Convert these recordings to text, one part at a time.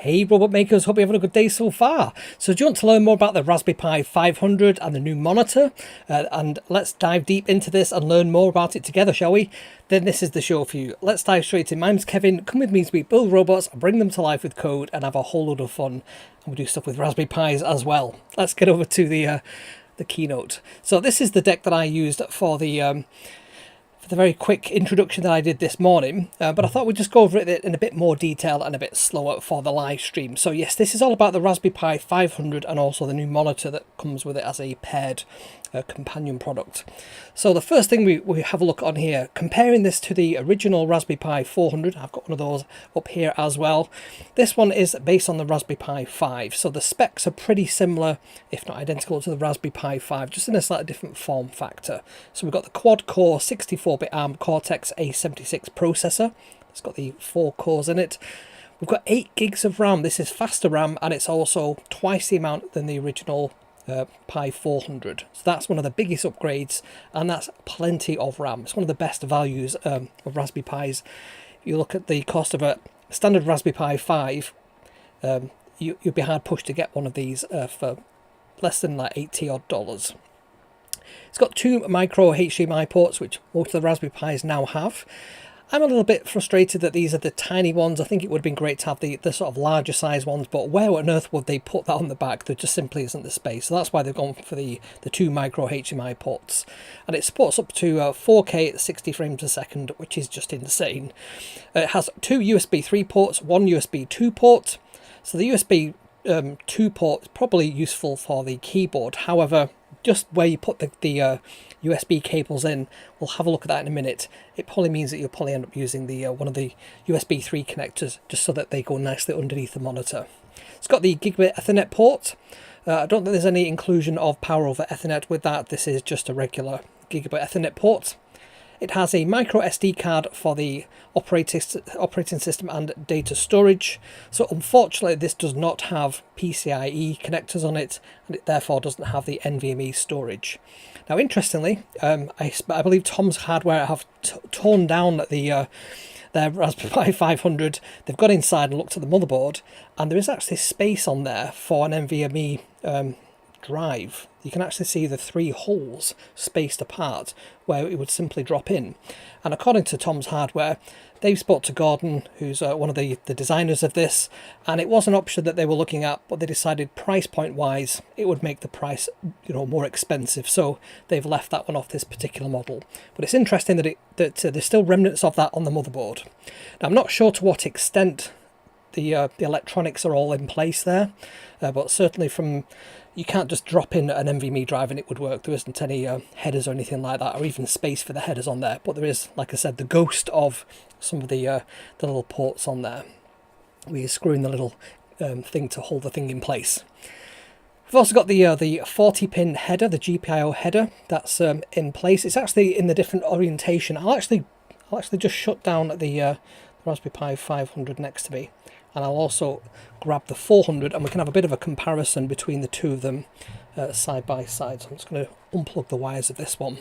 Hey robot makers, hope you're having a good day so far. So do you want to learn more about the Raspberry Pi 500 and the new monitor? And let's dive deep into this and learn more about it together, shall we? Then this is the show for you. Let's dive straight in. My name's Kevin. Come with me as we build robots, bring them to life with code, and have a whole load of fun. And we'll do stuff with Raspberry Pis as well. Let's get over to the keynote. So this is the deck that I used for the very quick introduction that I did this morning, but I thought we'd just go over it in a bit more detail and a bit slower for the live stream. So yes, this is all about the Raspberry Pi 500 and also the new monitor that comes with it as a paired companion product. So the first thing we have a look on here, comparing this to the original Raspberry Pi 400, I've got one of those up here as well. This one is based on the Raspberry Pi 5, so the specs are pretty similar, if not identical, to the Raspberry Pi 5, just in a slightly different form factor. So we've got the quad-core 64-bit ARM Cortex A76 processor. It's got the 4 cores in it. We've got 8 gigs of RAM. This is faster RAM, and it's also twice the amount than the original Pi 400. So that's one of the biggest upgrades, and that's plenty of RAM. It's one of the best values of Raspberry Pis. If you look at the cost of a standard Raspberry Pi 5, you'd be hard pushed to get one of these for less than like $80 odd. It's got 2 micro HDMI ports, which most of the Raspberry Pis now have. I'm a little bit frustrated that these are the tiny ones. I think it would have been great to have the sort of larger size ones, but where on earth would they put that on the back? There just simply isn't the space. So that's why they've gone for the 2 micro HDMI ports. And it supports up to 4K at 60 frames a second, which is just insane. It has 2 USB 3 ports, 1 USB 2 port. So the USB 2 port is probably useful for the keyboard. However, just where you put the USB cables in, we'll have a look at that in a minute. It probably means that you'll probably end up using the one of the USB 3 connectors just so that they go nicely underneath the monitor. It's got the gigabit Ethernet port. I don't think there's any inclusion of power over Ethernet with that. This is just a regular gigabit Ethernet port. It has a micro SD card for the operating system and data storage. So unfortunately, this does not have PCIe connectors on it, and it therefore doesn't have the NVMe storage. Now, interestingly, I believe Tom's Hardware have torn down their Raspberry Pi 500. They've gone inside and looked at the motherboard, and there is actually space on there for an NVMe drive. You can actually see the 3 holes spaced apart where it would simply drop in. And according to Tom's Hardware, they've spoke to Gordon, who's one of the designers of this, and it was an option that they were looking at, but they decided price point wise it would make the price more expensive, so they've left that one off this particular model. But it's interesting that there's still remnants of that on the motherboard. Now, I'm not sure to what extent the electronics are all in place there, but certainly you can't just drop in an NVMe drive and it would work. There isn't any headers or anything like that, or even space for the headers on there. But there is, like I said, the ghost of some of the little ports on there. We're screwing the little thing to hold the thing in place. We've also got the 40-pin header, the GPIO header, that's in place. It's actually in the different orientation. I'll actually just shut down the Raspberry Pi 500 next to me, and I'll also grab the 400, and we can have a bit of a comparison between the two of them side by side. So I'm just going to unplug the wires of this one,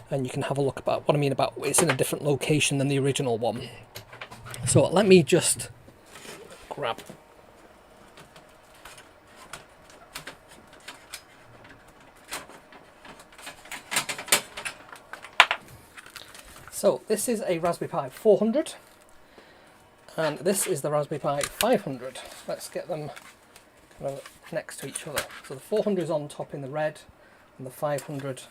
and you can have a look about what I mean about it's in a different location than the original one. So let me just grab. So this is a Raspberry Pi 400. And this is the Raspberry Pi 500. Let's get them kind of next to each other. So the 400 is on top in the red, and the 500.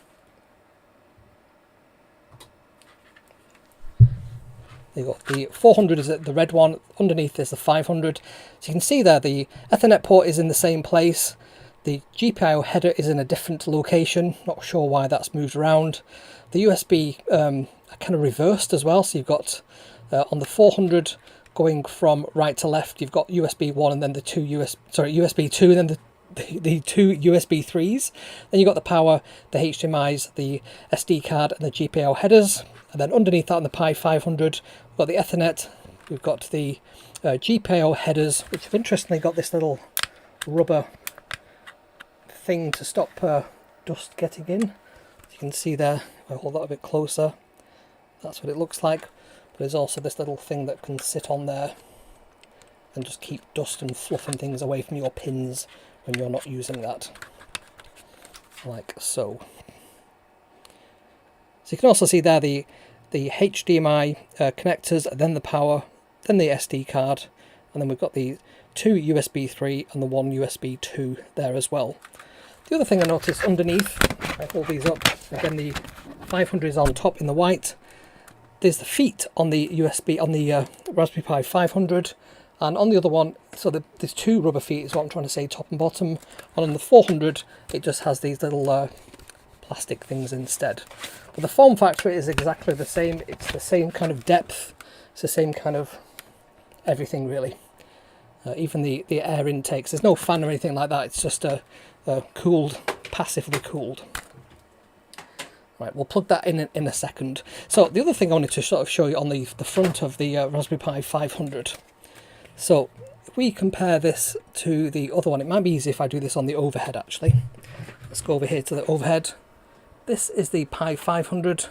You got the 400 is the red one. Underneath is the 500. So you can see there the Ethernet port is in the same place. The GPIO header is in a different location. Not sure why that's moved around. The USB are kind of reversed as well. So you've got on the 400. Going from right to left, you've got USB 1 and then the USB 2 and then the 2 USB 3s. Then you've got the power, the HDMIs, the SD card and the GPIO headers. And then underneath that on the Pi 500, we've got the Ethernet, we've got the GPIO headers, which have interestingly got this little rubber thing to stop dust getting in. As you can see there, if I hold that a bit closer, that's what it looks like. But there's also this little thing that can sit on there and just keep dust and fluff and things away from your pins when you're not using that, like so. So you can also see there the HDMI connectors, then the power, then the SD card, and then we've got the 2 USB 3 and the 1 USB 2 there as well. The other thing I noticed underneath, I hold these up, again the 500 is on top in the white. There's the feet on the USB, on the Raspberry Pi 500, and on the other one, so there's 2 rubber feet is what I'm trying to say, top and bottom, and on the 400 it just has these little plastic things instead. But the form factor is exactly the same, it's the same kind of depth, it's the same kind of everything really. Even the air intakes, there's no fan or anything like that, it's just cooled, passively cooled. Right, we'll plug that in a second. So the other thing I wanted to sort of show you on the front of the Raspberry Pi 500. So if we compare this to the other one, it might be easy if I do this on the overhead actually. Let's go over here to the overhead. This is the Pi 500,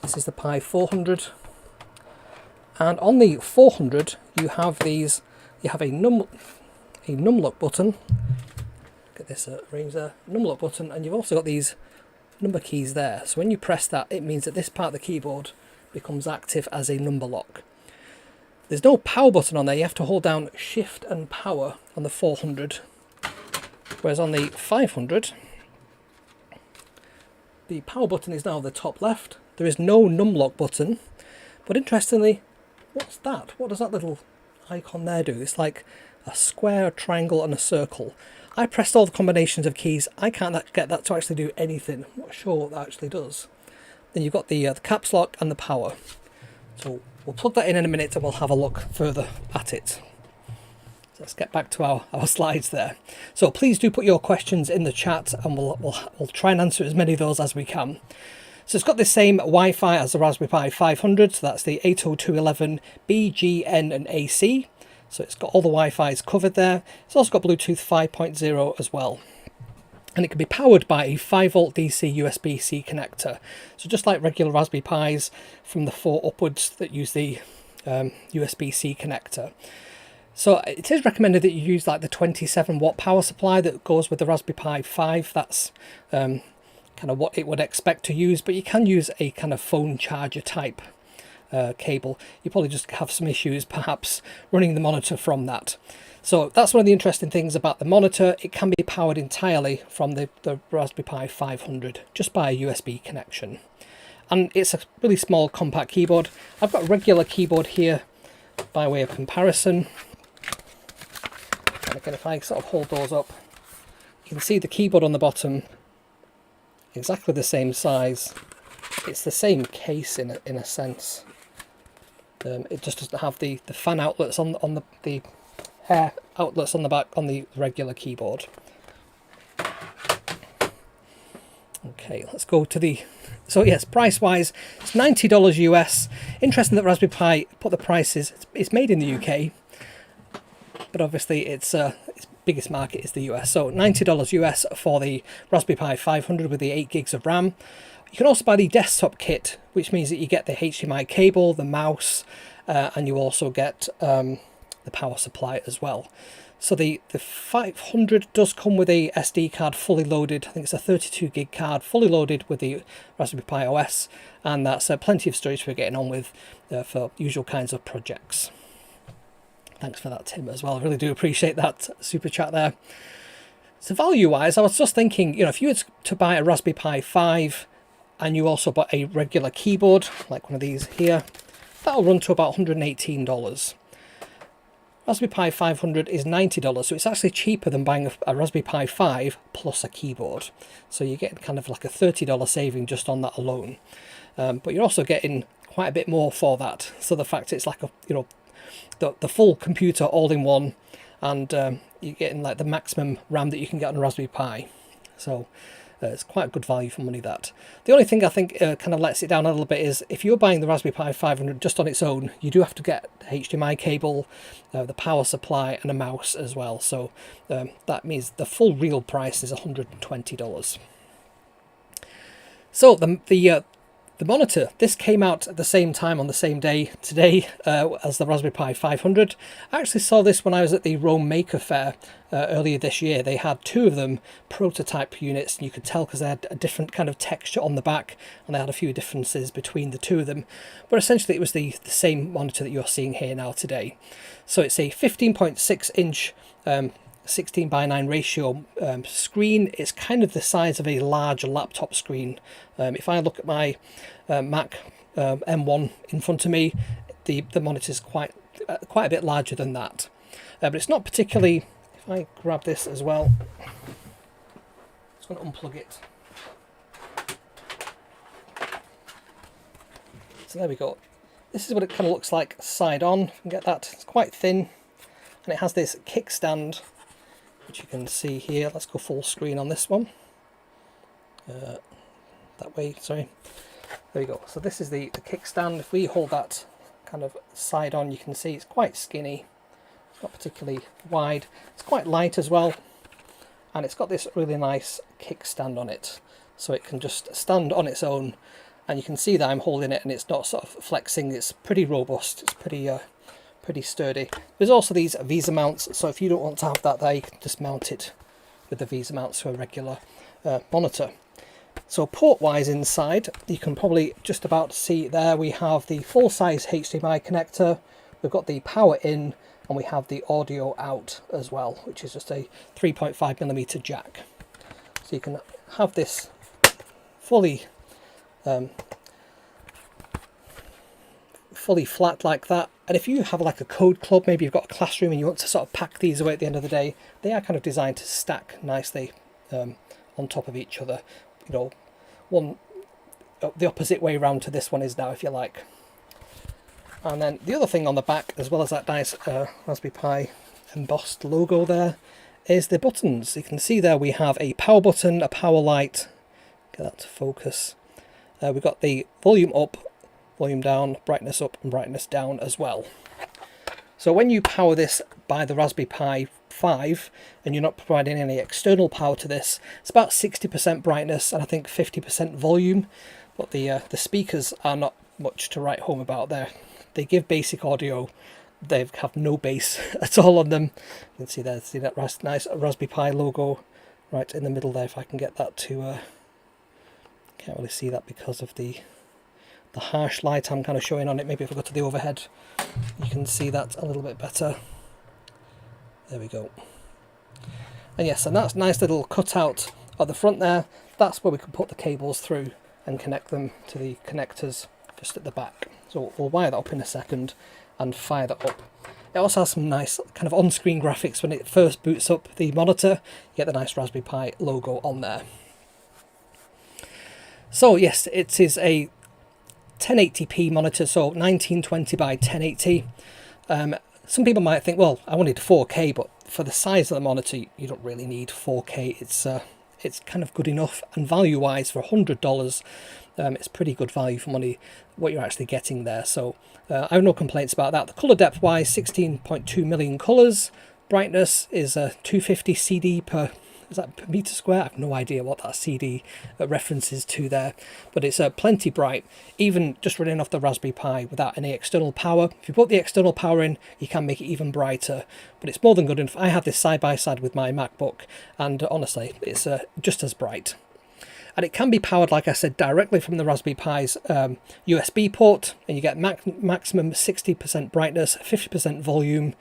this is the Pi 400. And on the 400 you have these, you have a numlock button. Get this range there, numlock button, and you've also got these number keys there. So when you press that, it means that this part of the keyboard becomes active as a number lock. There's no power button on there, you have to hold down shift and power on the 400. Whereas on the 500, the power button is now the top left. There is no numlock button, but interestingly, what's that? What does that little icon there do? It's like a square, a triangle and a circle. I pressed all the combinations of keys, I can't get that to actually do anything. I'm not sure what that actually does. Then you've got the caps lock and the power. So we'll plug that in a minute and we'll have a look further at it. So let's get back to our slides there. So please do put your questions in the chat and we'll try and answer as many of those as we can. So it's got the same Wi-Fi as the Raspberry Pi 500, so that's the 802.11b, G, N and AC. So it's got all the Wi-Fi's covered there. It's also got Bluetooth 5.0 as well. And it can be powered by a 5V DC USB-C connector. So just like regular Raspberry Pis from the 4 upwards that use the USB-C connector. So it is recommended that you use like the 27 watt power supply that goes with the Raspberry Pi 5. That's kind of what it would expect to use, but you can use a kind of phone charger type cable. You probably just have some issues perhaps running the monitor from that. So that's one of the interesting things about the monitor. It can be powered entirely from the Raspberry Pi 500 just by a USB connection. And it's a really small compact keyboard. I've got a regular keyboard here by way of comparison. And again, if I sort of hold those up, you can see the keyboard on the bottom, exactly the same size. It's the same case in a sense. It just doesn't have the fan outlets on the air outlets on the back on the regular keyboard. Okay, let's go to the... So yes, price-wise, it's $90 US. Interesting that Raspberry Pi put the prices. It's made in the UK, but obviously its biggest market is the US. So $90 US for the Raspberry Pi 500 with the 8 gigs of RAM. You can also buy the desktop kit, which means that you get the HDMI cable, the mouse, and you also get the power supply as well. So the 500 does come with a SD card fully loaded. I think it's a 32 gig card fully loaded with the Raspberry Pi OS, and that's plenty of storage for getting on with for usual kinds of projects. Thanks for that, Tim, as well. I really do appreciate that super chat there. So value-wise, I was just thinking, you know, if you were to buy a Raspberry Pi 5 and you also bought a regular keyboard, like one of these here, that'll run to about $118. Raspberry Pi 500 is $90, so it's actually cheaper than buying a Raspberry Pi 5 plus a keyboard. So you get kind of like a $30 saving just on that alone. But you're also getting quite a bit more for that. So the fact it's like a, you know, the full computer all in one, and you're getting like the maximum RAM that you can get on a Raspberry Pi. So it's quite a good value for money, that. The only thing I think kind of lets it down a little bit is if you're buying the Raspberry Pi 500 just on its own, you do have to get the HDMI cable, the power supply and a mouse as well. So that means the full real price is $120. So the The monitor, this came out at the same time on the same day today as the Raspberry Pi 500. I actually saw this when I was at the Rome Maker Fair earlier this year. They had two of them prototype units, and you could tell because they had a different kind of texture on the back, and they had a few differences between the two of them. But essentially it was the same monitor that you're seeing here now today. So it's a 15.6 inch 16:9 ratio screen. It's kind of the size of a large laptop screen. If I look at my Mac M1 in front of me, the monitor is quite a bit larger than that. But it's not particularly. If I grab this as well, I'm just going to unplug it. So there we go. This is what it kind of looks like side on. You can get that. It's quite thin, and it has this kickstand, which you can see here. Let's go full screen on this one. That way, sorry. There we go. So this is the kickstand. If we hold that kind of side on, you can see it's quite skinny. It's not particularly wide. It's quite light as well. And it's got this really nice kickstand on it. So it can just stand on its own. And you can see that I'm holding it and it's not sort of flexing. It's pretty robust. It's pretty sturdy. There's also these VESA mounts, so if you don't want to have that there, you can just mount it with the VESA mounts to a regular monitor. So port wise inside, you can probably just about see there we have the full-size HDMI connector, we've got the power in, and we have the audio out as well, which is just a 3.5mm jack. So you can have this fully flat like that. And if you have like a code club, maybe you've got a classroom and you want to sort of pack these away at the end of the day, they are kind of designed to stack nicely on top of each other. You know, one the opposite way around to this one is now, if you like. And then the other thing on the back, as well as that nice Raspberry Pi embossed logo there, is the buttons. You can see there we have a power button, a power light, get that to focus. We've got the volume up, volume down, brightness up and brightness down as well. So when you power this by the Raspberry Pi 5 and you're not providing any external power to this, it's about 60% brightness and I think 50% volume, but the speakers are not much to write home about there. They give basic audio, they have no bass at all on them. You can see there, see that nice Raspberry Pi logo right in the middle there. If I can get that to, can't really see that because of the harsh light I'm kind of showing on it. Maybe if I go to the overhead, you can see that a little bit better. There we go. And yes, and that's a nice little cutout at the front there. That's where we can put the cables through and connect them to the connectors just at the back. So we'll wire that up in a second and fire that up. It also has some nice kind of on-screen graphics. When it first boots up the monitor, you get the nice Raspberry Pi logo on there. So yes, it is a 1080p monitor, so 1920 by 1080. Some people might think, well, I wanted 4K, but for the size of the monitor, you don't really need 4K. It's kind of good enough, and value-wise, for $100, it's pretty good value for money, what you're actually getting there. So I have no complaints about that. The colour depth-wise, 16.2 million colours. Brightness is 250 CD per. Is that per meter square? I have no idea what that CD references to there, but it's plenty bright, even just running off the Raspberry Pi without any external power. If you put the external power in, you can make it even brighter, but it's more than good enough. I have this side by side with my MacBook, and honestly, it's just as bright. And it can be powered, like I said, directly from the Raspberry Pi's USB port, and you get maximum 60% brightness, 50% volume.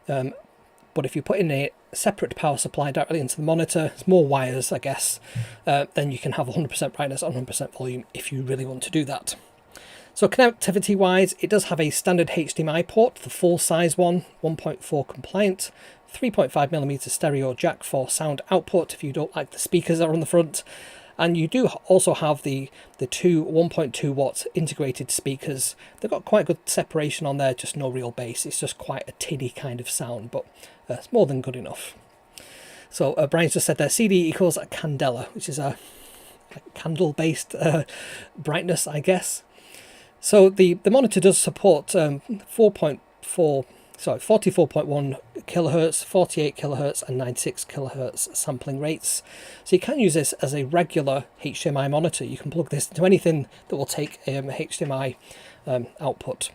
But if you put in a separate power supply directly into the monitor, it's more wires, I guess, then you can have 100% brightness and 100% volume if you really want to do that. So connectivity wise, it does have a standard HDMI port, the full size one, 1.4 compliant, 3.5mm stereo jack for sound output if you don't like the speakers that are on the front. And you do also have the two 1.2 watt integrated speakers. They've got quite good separation on there, just no real bass. It's just quite a tinny kind of sound, but it's more than good enough. So Brian's just said there, CD equals a candela, which is a candle-based brightness, I guess. So the monitor does support 4.4 sorry, 44.1 kilohertz, 48 kilohertz, and 96 kilohertz sampling rates. So you can use this as a regular HDMI monitor. You can plug this into anything that will take HDMI output.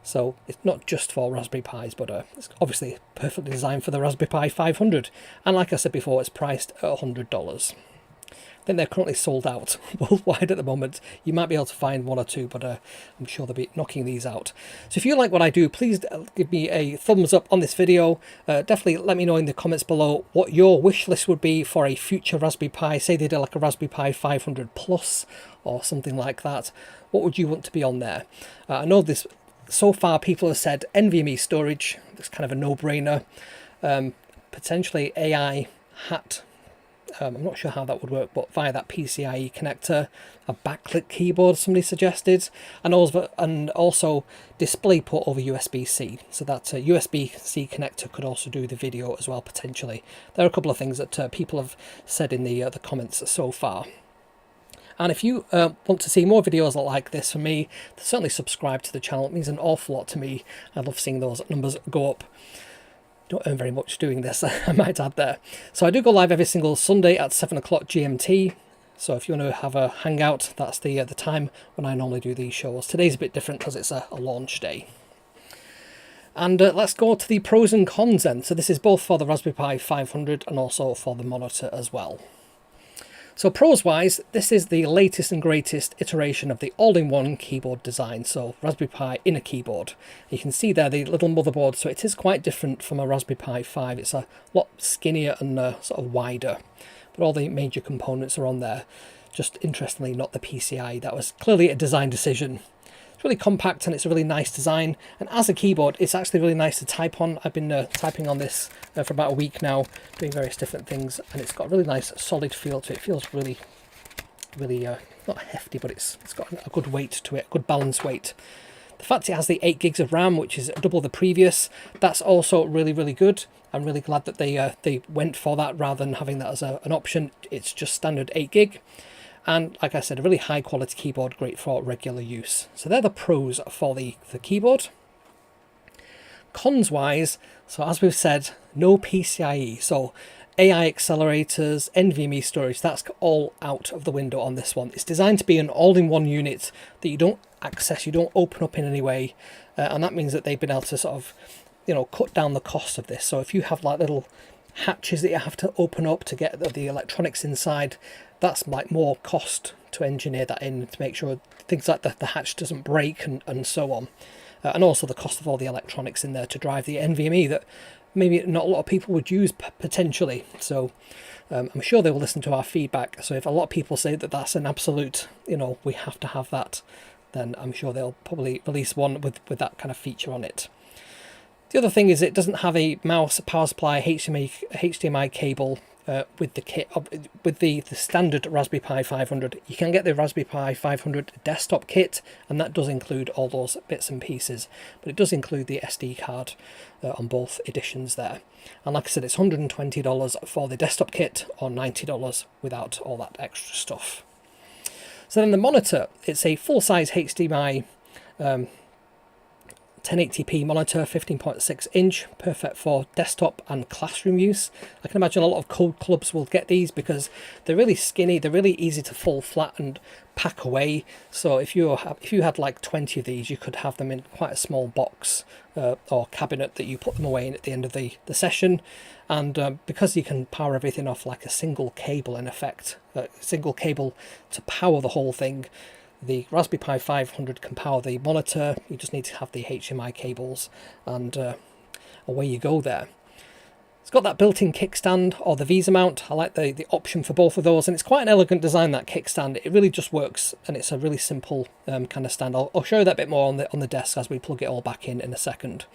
So it's not just for Raspberry Pis, but it's obviously perfectly designed for the Raspberry Pi 500. And like I said before, it's priced at $100. I think they're currently sold out worldwide at the moment. You might be able to find one or two, but I'm sure they'll be knocking these out. So if you like what I do, please give me a thumbs up on this video. Definitely let me know in the comments below what your wish list would be for a future Raspberry Pi. Say they did like a Raspberry Pi 500 Plus or something like that. What would you want to be on there? I know this. So far, people have said NVMe storage. It's kind of a no-brainer. Potentially AI hat. I'm not sure how that would work, but via that PCIe connector, a backlit keyboard somebody suggested, and also DisplayPort over USB-C. So that USB-C connector could also do the video as well potentially. There are a couple of things that people have said in the comments so far. And if you want to see more videos like this from me, certainly subscribe to the channel. It means an awful lot to me. I love seeing those numbers go up. Don't earn very much doing this, I might add there. So I do go live every single Sunday at 7 o'clock GMT. So if you want to have a hangout, that's the time when I normally do these shows. Today's a bit different because it's a launch day. And let's go to the pros and cons then. So this is both for the Raspberry Pi 500 and also for the monitor as well. So pros wise, this is the latest and greatest iteration of the all-in-one keyboard design. So Raspberry Pi in a keyboard. You can see there the little motherboard, so it is quite different from a Raspberry Pi 5. It's a lot skinnier and sort of wider, but all the major components are on there. Just interestingly, not the PCI. That was clearly a design decision. It's really compact and it's a really nice design, and as a keyboard it's actually really nice to type on. I've been typing on this for about a week now, doing various different things, and it's got a really nice solid feel to it. It feels really not hefty, but it's got a good weight to it, a good balanced weight. The fact it has the 8 gigs of RAM, which is double the previous, that's also really good. I'm really glad that they went for that rather than having that as an option. It's just standard 8 gig. And like I said, a really high quality keyboard, great for regular use. So they're the pros for the keyboard. Cons wise, so as we've said, no PCIe. So AI accelerators, NVMe storage, that's all out of the window on this one. It's designed to be an all-in-one unit that you don't access, you don't open up in any way. And that means that they've been able to sort of, cut down the cost of this. So if you have like little hatches that you have to open up to get the electronics inside, that's like more cost to engineer that in, to make sure things like the hatch doesn't break and so on. And also the cost of all the electronics in there to drive the NVMe that maybe not a lot of people would use potentially. So I'm sure they will listen to our feedback. So if a lot of people say that that's an absolute, we have to have that, then I'm sure they'll probably release one with that kind of feature on it. The other thing is it doesn't have a mouse, power supply, HDMI cable with the kit, with the standard Raspberry Pi 500. You can get the Raspberry Pi 500 desktop kit, and that does include all those bits and pieces, but it does include the SD card on both editions there. And like I said, it's $120 for the desktop kit, or $90 without all that extra stuff. So then the monitor, it's a full-size HDMI 1080p monitor, 15.6 inch, perfect for desktop and classroom use. I can imagine a lot of code clubs will get these because they're really skinny, they're really easy to fold flat and pack away. So if you had like 20 of these, you could have them in quite a small box or cabinet that you put them away in at the end of the session. And because you can power everything off like a single cable, in effect, a single cable to power the whole thing, the Raspberry Pi 500 can power the monitor. You just need to have the HDMI cables, and away you go there. It's got that built-in kickstand or the Visa mount. I like the option for both of those, and it's quite an elegant design, that kickstand. It really just works, and it's a really simple kind of stand. I'll show you that a bit more on the desk as we plug it all back in a second.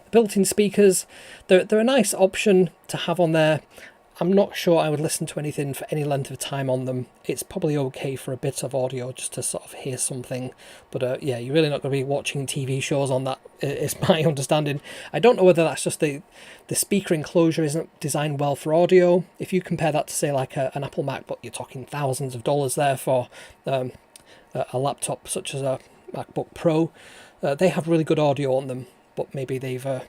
The built-in speakers, they're a nice option to have on there. I'm not sure I would listen to anything for any length of time on them. It's probably okay for a bit of audio just to sort of hear something. But yeah, you're really not going to be watching TV shows on that, is my understanding. I don't know whether that's just the speaker enclosure isn't designed well for audio. If you compare that to, say, like an Apple MacBook, you're talking thousands of dollars there for a laptop such as a MacBook Pro. They have really good audio on them. but maybe they've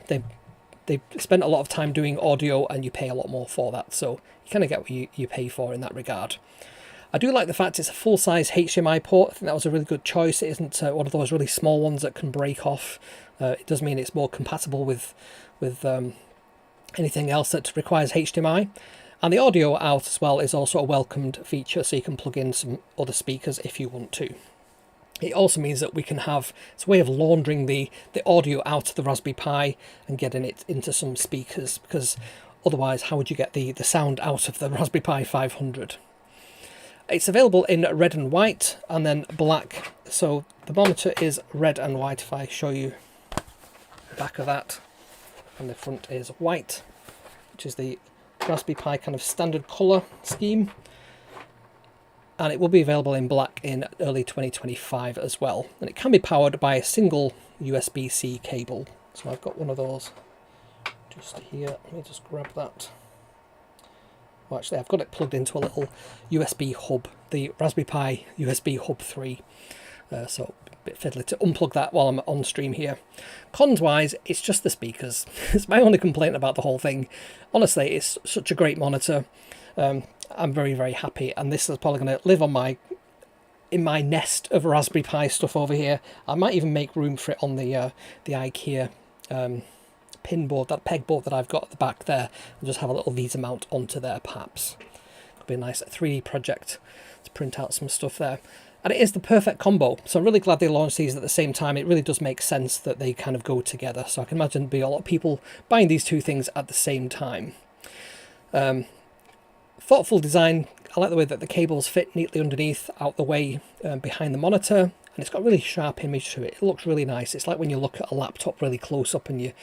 spent a lot of time doing audio and you pay a lot more for that, so you kind of get what you pay for in that regard. I do like the fact it's a full-size HDMI port. I think that was a really good choice. It isn't one of those really small ones that can break off. It does mean it's more compatible with anything else that requires HDMI. And the audio out as well is also a welcomed feature, so you can plug in some other speakers if you want to. It also means that we can have, it's a way of laundering the audio out of the Raspberry Pi and getting it into some speakers, because otherwise how would you get the sound out of the Raspberry Pi 500? It's available in red and white and then black. So the monitor is red and white. If I show you the back of that, and the front is white, which is the Raspberry Pi kind of standard colour scheme. And it will be available in black in early 2025 as well. And it can be powered by a single USB-C cable. So I've got one of those just here. Let me just grab that. Well, actually, I've got it plugged into a little USB hub, the Raspberry Pi USB Hub 3. So a bit fiddly to unplug that while I'm on stream here. Cons-wise, it's just the speakers. It's my only complaint about the whole thing. Honestly, it's such a great monitor. I'm very, very happy, and this is probably going to live on in my nest of Raspberry Pi stuff over here. I might even make room for it on the IKEA pin board, that peg board that I've got at the back there, and just have a little Visa mount onto there perhaps. Could be a nice 3D project to print out some stuff there. And it is the perfect combo, so I'm really glad they launched these at the same time. It really does make sense that they kind of go together, so I can imagine there'd be a lot of people buying these two things at the same time. Thoughtful design. I like the way that the cables fit neatly underneath, out the way behind the monitor, and it's got a really sharp image to it. It looks really nice. It's like when you look at a laptop really close up and you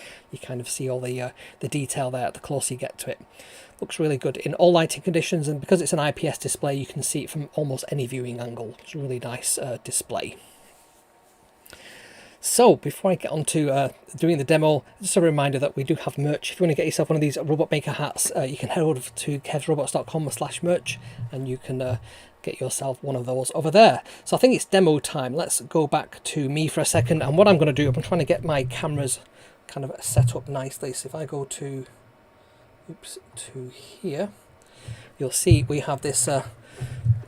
kind of see all the detail there the closer you get to it. Looks really good in all lighting conditions, and because it's an IPS display you can see it from almost any viewing angle. It's a really nice display. So before I get on to doing the demo, just a reminder that we do have merch. If you want to get yourself one of these Robot Maker hats, you can head over to kevsrobots.com/merch and you can get yourself one of those over there. So I think it's demo time. Let's go back to me for a second, and what I'm going to do, I'm trying to get my cameras kind of set up nicely. So if I go to here, you'll see we have this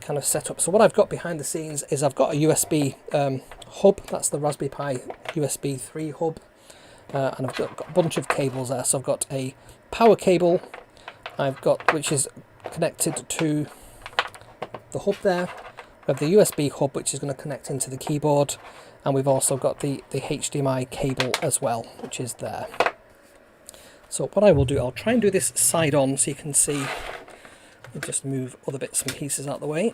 kind of setup. So what I've got behind the scenes is I've got a USB hub. That's the Raspberry Pi USB 3 hub, and I've got a bunch of cables there. So I've got a power cable which is connected to the hub there. We have the USB hub, which is going to connect into the keyboard, and we've also got the HDMI cable as well, which is there. So what I will do, I'll try and do this side on so you can see. I'll just move other bits and pieces out of the way.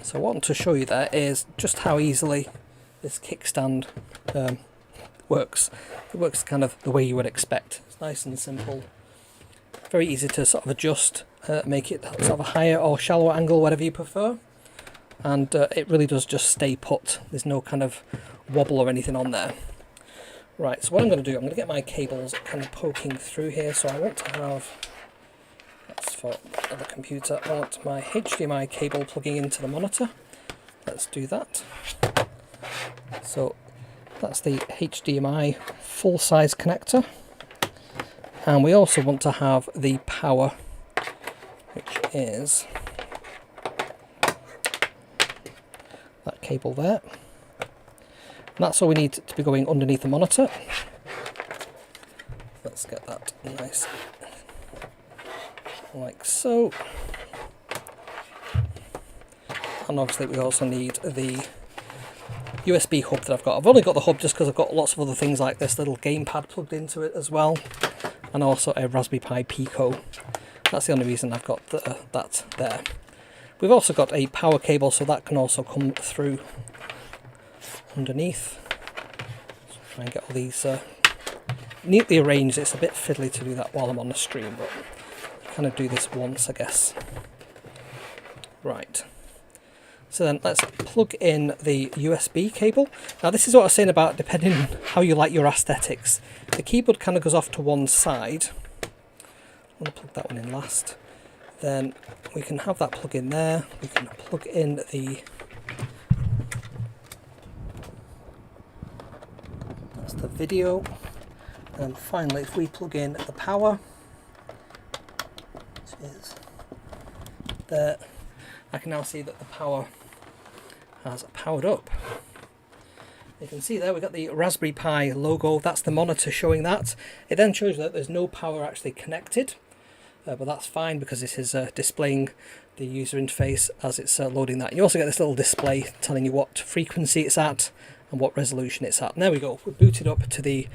So what I want to show you there is just how easily this kickstand works. It works kind of the way you would expect. It's nice and simple. Very easy to sort of adjust, make it sort of a higher or shallower angle, whatever you prefer. And it really does just stay put. There's no kind of wobble or anything on there. Right, so what I'm going to do, I'm going to get my cables kind of poking through here. So I want to have, that's for the computer, I want my HDMI cable plugging into the monitor. Let's do that. So that's the HDMI full-size connector. And we also want to have the power, which is that cable there. And that's all we need to be going underneath the monitor. Let's get that nice, like so. And obviously we also need the USB hub that I've got. I've only got the hub just because I've got lots of other things like this little gamepad plugged into it as well. And also a Raspberry Pi Pico. That's the only reason I've got that there. We've also got a power cable, so that can also come through underneath. So try and get all these neatly arranged. It's a bit fiddly to do that while I'm on the stream, but I kind of do this once, I guess. Right. So then let's plug in the USB cable. Now this is what I was saying about depending on how you like your aesthetics. The keyboard kind of goes off to one side. I'm going to plug that one in last. Then we can have that plug in there. We can plug in the That's the video. And finally, if we plug in the power, which is there, I can now see that the power has powered up. You can see there we've got the Raspberry Pi logo. That's the monitor showing that. It then shows that there's no power actually connected, but that's fine because this is displaying the user interface as it's loading that. You also get this little display telling you what frequency it's at and what resolution it's at. And there we go. We're booted up to the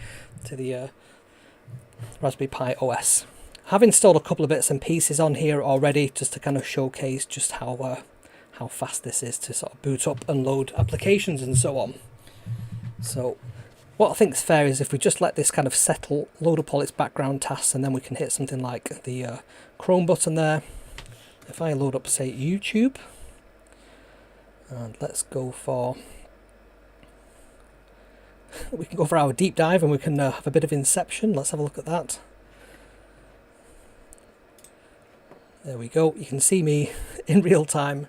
Raspberry Pi OS. I've installed a couple of bits and pieces on here already just to kind of showcase just how fast this is to sort of boot up and load applications and so on. So what I think is fair is if we just let this kind of settle, load up all its background tasks, and then we can hit something like the Chrome button there. If I load up, say, YouTube, and let's go for, we can go for our deep dive and we can have a bit of Inception. Let's have a look at that. There we go. You can see me in real time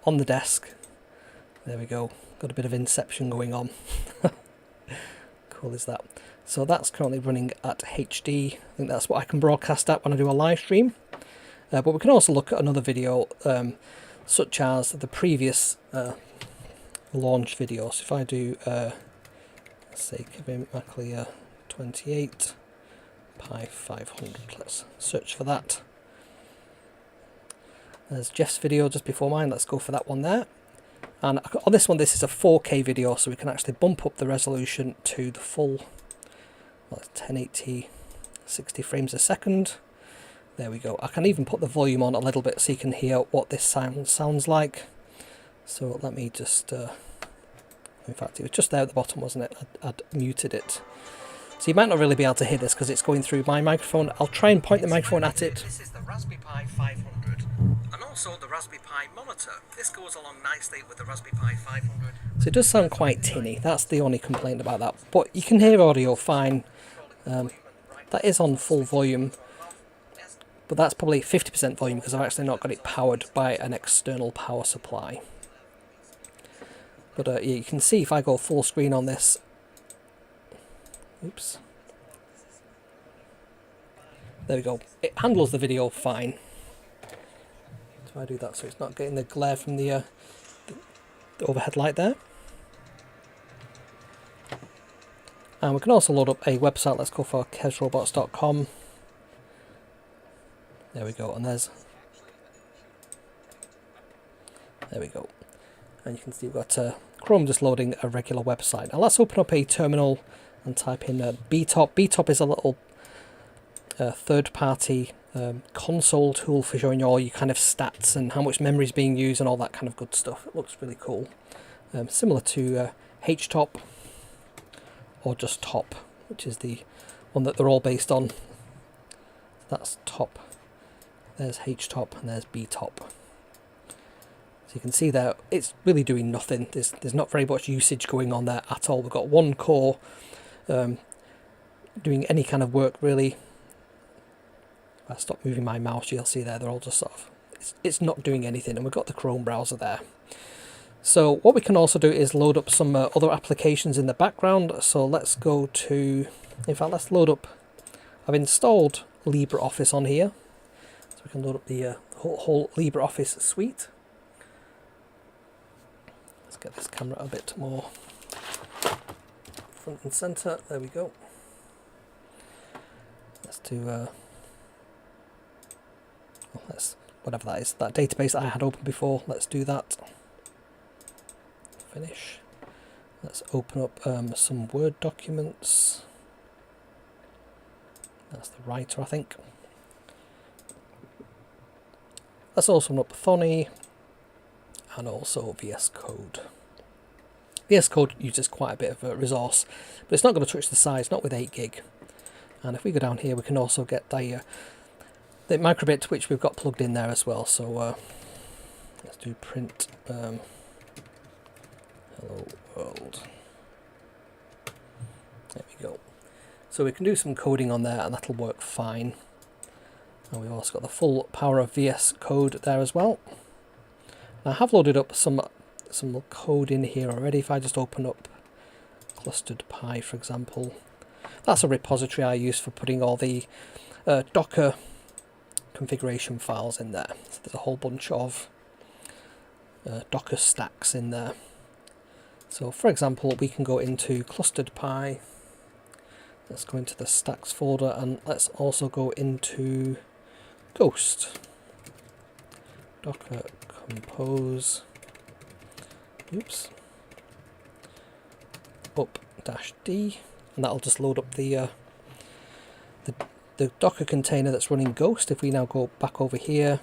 on the desk. There we go. Got a bit of Inception going on. Cool is that. So that's currently running at HD. I think that's what I can broadcast at when I do a live stream. But we can also look at another video, such as the previous launch video. So if I do, let's say, McAleer 28 Pi 500, let's search for that. There's Jeff's video just before mine. Let's go for that one there. And on this one, this is a 4K video, so we can actually bump up the resolution to the full, well, 1080, 60 frames a second. There we go. I can even put the volume on a little bit so you can hear what this sounds like. So let me just, in fact, it was just there at the bottom, wasn't it? I'd muted it. So you might not really be able to hear this because it's going through my microphone. I'll try and point the microphone at it. This is the Raspberry Pi 500. And also the Raspberry Pi monitor. This goes along nicely with the Raspberry Pi 500. So it does sound quite tinny. That's the only complaint about that. But you can hear audio fine. That is on full volume. But that's probably 50% volume because I've actually not got it powered by an external power supply. But yeah, you can see if I go full screen on this. Oops. There we go. It handles the video fine. So I do that so it's not getting the glare from the overhead light there. And we can also load up a website. Let's go for kezrobots.com. There we go. And there we go. And you can see we've got Chrome just loading a regular website. Now let's open up a terminal and type in BTOP. BTOP is a little third-party console tool for showing you all your kind of stats and how much memory is being used and all that kind of good stuff. It looks really cool. Similar to HTOP or just Top, which is the one that they're all based on. That's Top. There's HTOP and there's BTOP. So you can see there, it's really doing nothing. There's not very much usage going on there at all. We've got one core doing any kind of work really. If I stop moving my mouse, you'll see there they're all just sort of, it's not doing anything, and we've got the Chrome browser there. So what we can also do is load up some other applications in the background. So let's go to, in fact, let's load up, I've installed LibreOffice on here. So we can load up the whole LibreOffice suite. Let's get this camera a bit more front and center. There we go. Let's do let's, whatever that is, that database that I had open before, let's do that. Finish. Let's open up some Word documents. That's the writer, I think. Let's also open up Thonny and also VS Code. VS Code uses quite a bit of a resource, but it's not going to touch the size, not with 8 gig. And if we go down here, we can also get the microbit, which we've got plugged in there as well. So let's do print hello world. There we go. So we can do some coding on there and that'll work fine. And we've also got the full power of VS Code there as well. Now I have loaded up some code in here already. If I just open up Clustered Pi, for example. That's a repository I use for putting all the Docker configuration files in there. So there's a whole bunch of Docker stacks in there. So for example, we can go into Clustered Pi. Let's go into the stacks folder, and let's also go into Ghost. Docker compose. Oops. Up-D, and that'll just load up the Docker container that's running Ghost. If we now go back over here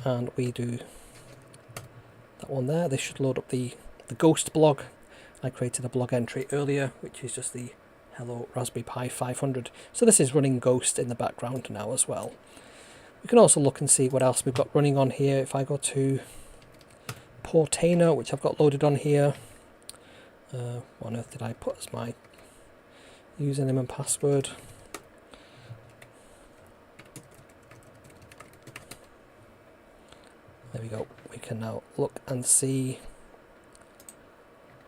and we do that one there, this should load up the Ghost blog. I created a blog entry earlier, which is just the Hello Raspberry Pi 500. So this is running Ghost in the background now as well. We can also look and see what else we've got running on here. If I go to Portainer, which I've got loaded on here, what on earth did I put as my username and password? There we go. We can now look and see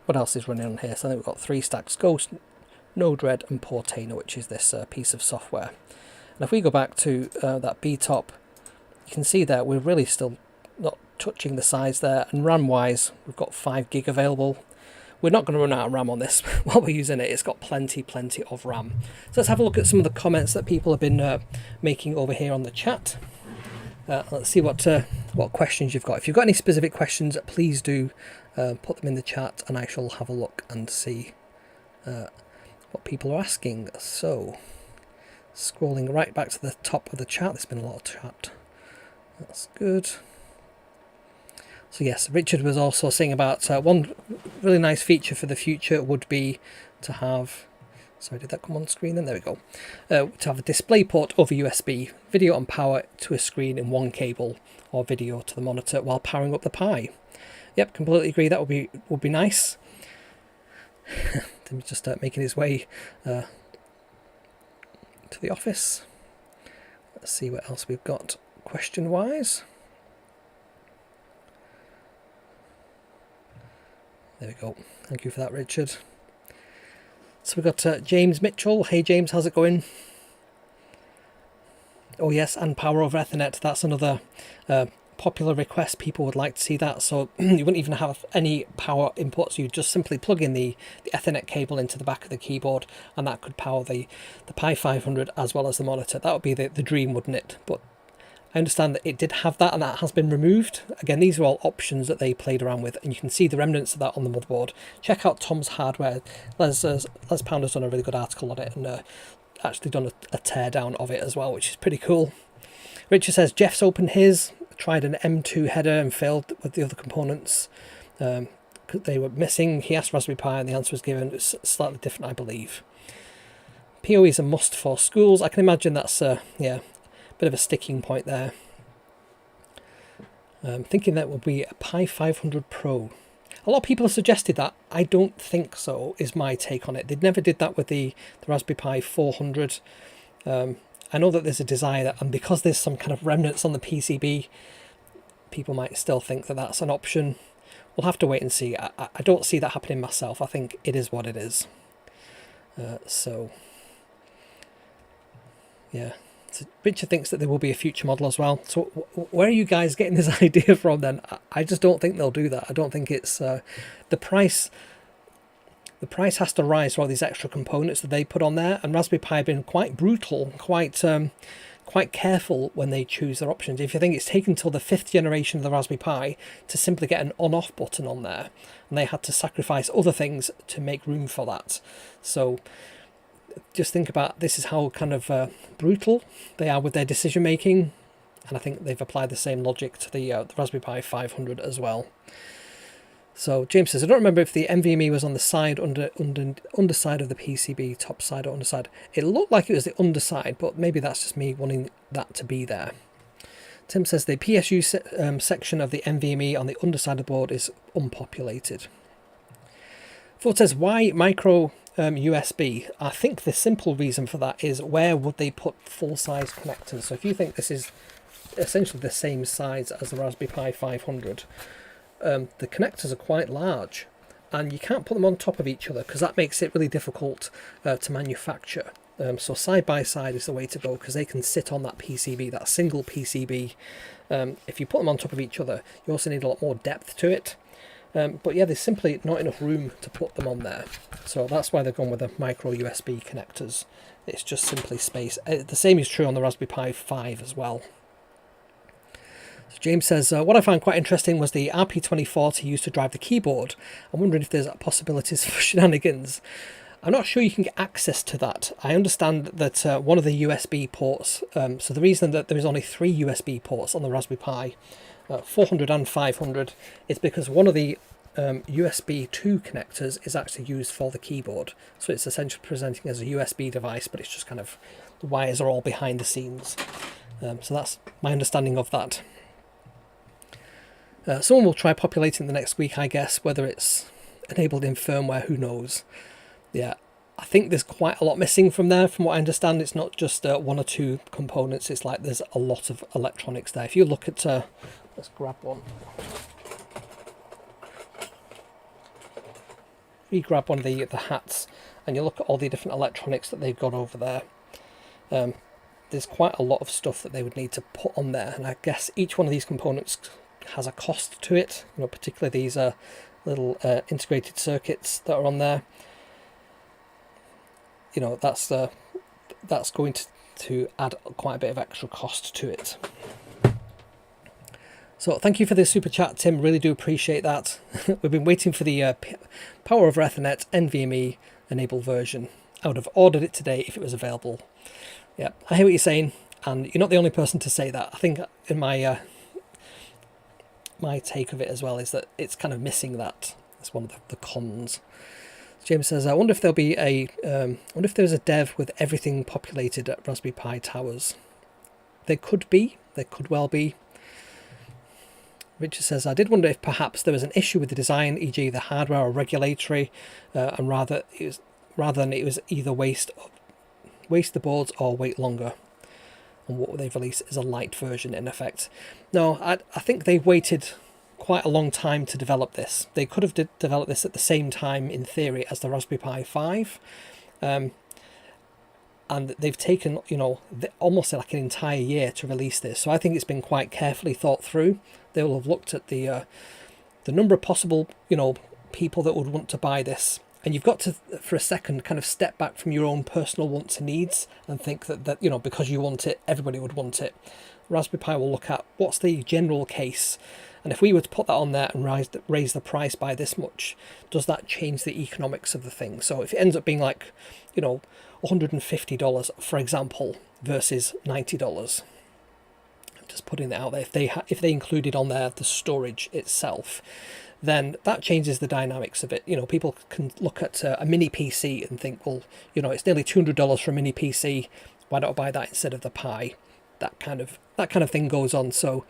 what else is running on here. So I think we've got 3 stacks: Ghost, Node-RED and Portainer, which is this piece of software. And if we go back to that BTOP, you can see that we're really still not touching the size there, and RAM wise we've got 5 gig available. We're not going to run out of RAM on this while we're using it. It's got plenty of RAM. So let's have a look at some of the comments that people have been making over here on the chat. Let's see what questions you've got. If you've got any specific questions, please do put them in the chat, and I shall have a look and see what people are asking. So scrolling right back to the top of the chat, there's been a lot of chat. That's good. So yes, Richard was also saying about one really nice feature for the future would be to have, sorry, did that come on screen then? There we go. To have a display port over USB, video and power to a screen in one cable, or video to the monitor while powering up the Pi. Yep, completely agree. That would be nice. Let me just start making his way to the office. Let's see what else we've got question-wise. There we go. Thank you for that, Richard. So we've got James Mitchell. Hey James, how's it going? Oh yes, and power over Ethernet. That's another popular request. People would like to see that. So you wouldn't even have any power inputs. You just simply plug in the Ethernet cable into the back of the keyboard, and that could power the Pi 500 as well as the monitor. That would be the dream, wouldn't it? But I understand that it did have that, and that has been removed. Again, these are all options that they played around with, and you can see the remnants of that on the motherboard. Check out Tom's Hardware. Les Pounder's done a really good article on it, and actually done a teardown of it as well, which is pretty cool. Richard says Jeff's opened his, tried an M2 header and failed with the other components. They were missing. He asked Raspberry Pi, and the answer was given. It's slightly different, I believe. PoE is a must for schools. I can imagine that's yeah, bit of a sticking point there. Thinking that will be a Pi 500 Pro. A lot of people have suggested that. I don't think so, is my take on it. They never did that with the Raspberry Pi 400. I know that there's a desire that, and because there's some kind of remnants on the PCB, people might still think that that's an option. We'll have to wait and see. I don't see that happening myself. I think it is what it is. So, yeah. So Richard thinks that there will be a future model as well. So where are you guys getting this idea from then? I just don't think they'll do that. I don't think it's the price. The price has to rise for all these extra components that they put on there. And Raspberry Pi have been quite brutal, quite careful when they choose their options. If you think it's taken till the 5th generation of the Raspberry Pi to simply get an on-off button on there, and they had to sacrifice other things to make room for that. So just think about this is how kind of brutal they are with their decision making, and I think they've applied the same logic to the Raspberry Pi 500 as well. So James says, I don't remember if the NVMe was on the side underside of the PCB, top side or underside. It looked like it was the underside, but maybe that's just me wanting that to be there. Tim says the PSU section of the NVMe on the underside of the board is unpopulated. Ford says, why micro USB? I think the simple reason for that is where would they put full-size connectors? So if you think this is essentially the same size as the Raspberry Pi 500, the connectors are quite large, and you can't put them on top of each other because that makes it really difficult to manufacture. So side by side is the way to go because they can sit on that PCB, that single PCB. If you put them on top of each other, you also need a lot more depth to it. But yeah, there's simply not enough room to put them on there. So that's why they've gone with the micro USB connectors. It's just simply space. The same is true on the Raspberry Pi 5 as well. So James says, what I found quite interesting was the RP2040 used to drive the keyboard. I'm wondering if there's possibilities for shenanigans. I'm not sure you can get access to that. I understand that one of the USB ports, so the reason that there is only 3 USB ports on the Raspberry Pi 400 and 500 is because one of the USB 2 connectors is actually used for the keyboard. So it's essentially presenting as a USB device, but it's just kind of, the wires are all behind the scenes. So that's my understanding of that. Someone will try populating the next week, I guess, whether it's enabled in firmware, who knows. Yeah, I think there's quite a lot missing from there. From what I understand, it's not just 1 or 2 components. It's like there's a lot of electronics there. If you look at, let's grab one. If you grab one of the hats and you look at all the different electronics that they've got over there, there's quite a lot of stuff that they would need to put on there. And I guess each one of these components has a cost to it. You know, particularly these little integrated circuits that are on there. You know, that's going to add quite a bit of extra cost to it. So thank you for this super chat, Tim. Really do appreciate that. We've been waiting for the Power over Ethernet NVMe enabled version. I would have ordered it today if it was available. Yeah, I hear what you're saying, and you're not the only person to say that. I think in my my take of it as well is that it's kind of missing that. That's one of the cons. James says, I wonder if there'll be wonder if there's a dev with everything populated at Raspberry Pi towers. There could be. There could well be. Richard says, I did wonder if perhaps there was an issue with the design, e.g. the hardware or regulatory, and rather than it was either waste the boards or wait longer. And what they've released is a light version in effect. No, I think they've waited quite a long time to develop this. They could have developed this at the same time in theory as the Raspberry Pi 5. And they've taken, you know, almost like an entire year to release this. So I think it's been quite carefully thought through. They will have looked at the number of possible, you know, people that would want to buy this. And you've got to, for a second, kind of step back from your own personal wants and needs and think that you know, because you want it, everybody would want it. Raspberry Pi will look at what's the general case. And if we were to put that on there and raise the price by this much, does that change the economics of the thing? So if it ends up being like, you know, $150, for example, versus $90, I'm just putting that out there. If they included on there the storage itself, then that changes the dynamics of it. You know, people can look at a mini PC and think, well, you know, it's nearly $200 for a mini PC. Why don't I buy that instead of the Pi? That kind of thing goes on. So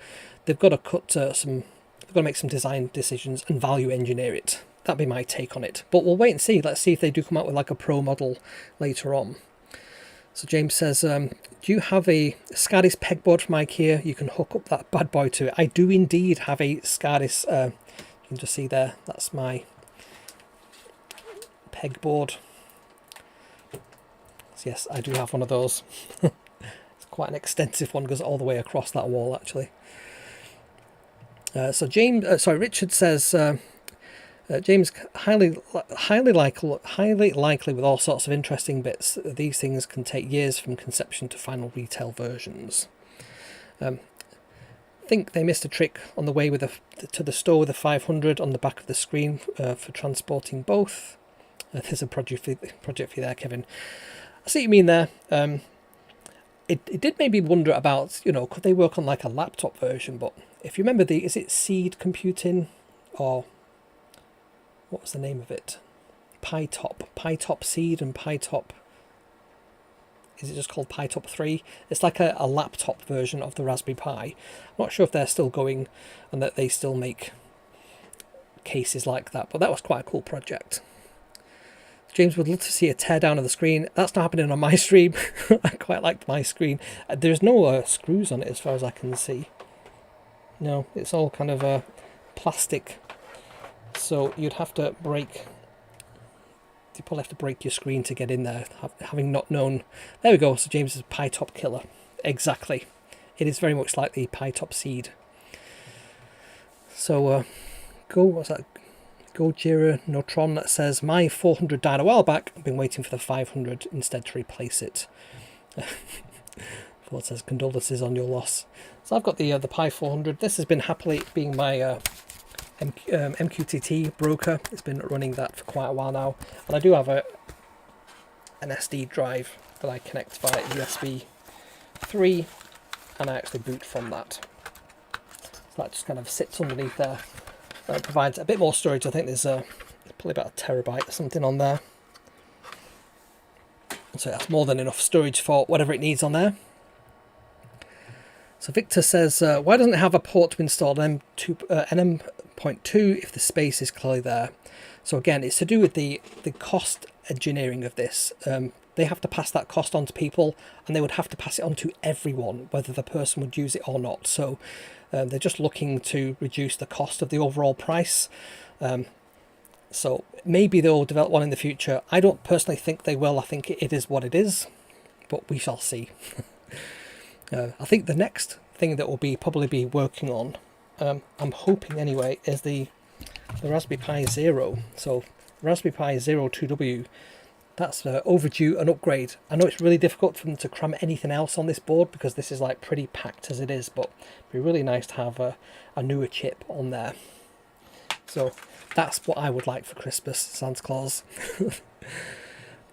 they've got to they've got to make some design decisions and value engineer it. That'd be my take on it. But we'll wait and see. Let's see if they do come out with like a pro model later on. So James says, do you have a SCADIS pegboard from IKEA? You can hook up that bad boy to it. I do indeed have a SCADIS. You can just see there. That's my pegboard. So yes, I do have one of those. It's quite an extensive one. Goes all the way across that wall, actually. So Richard says, James, highly likely with all sorts of interesting bits. These things can take years from conception to final retail versions. Think they missed a trick on the way to the store with the 500 on the back of the screen for transporting both. There's a project for you there, Kevin. I see what you mean there. It did make me wonder about, you know, could they work on like a laptop version? But if you remember is it Seed Computing, or what was the name of it? PyTop Seed and PyTop. Is it just called PyTop 3? It's like a laptop version of the Raspberry Pi. I'm not sure if they're still going and that they still make cases like that, but that was quite a cool project. James would love to see a teardown of the screen. That's not happening on my stream. I quite liked my screen. There's no screws on it as far as I can see. No, it's all kind of plastic So you'd have to break, you probably have to break your screen to get in there, having not known. There we go. So James is Pi Top Killer. Exactly. It is very much like the Pi Top Seed. So what's that? Gojira Notron that says, my 400 died a while back. I've been waiting for the 500 instead to replace it. What says, condolences on your loss. So I've got the Pi 400. This has been happily being my MQTT broker. It's been running that for quite a while now. And I do have an SD drive that I connect via USB 3, and I actually boot from that. So that just kind of sits underneath there. That provides a bit more storage. I think there's probably about a terabyte or something on there. So that's more than enough storage for whatever it needs on there. So Victor says, why doesn't it have a port to install NM.2 if the space is clearly there? So again, it's to do with the cost engineering of this. They have to pass that cost on to people, and they would have to pass it on to everyone, whether the person would use it or not. So they're just looking to reduce the cost of the overall price. So maybe they'll develop one in the future. I don't personally think they will. I think it is what it is, but we shall see. I think the next thing that we'll probably be working on, I'm hoping anyway, is the Raspberry Pi Zero. So Raspberry Pi Zero 2W, that's overdue an upgrade. I know it's really difficult for them to cram anything else on this board because this is like pretty packed as it is, but it'd be really nice to have a newer chip on there. So that's what I would like for Christmas, Santa Claus.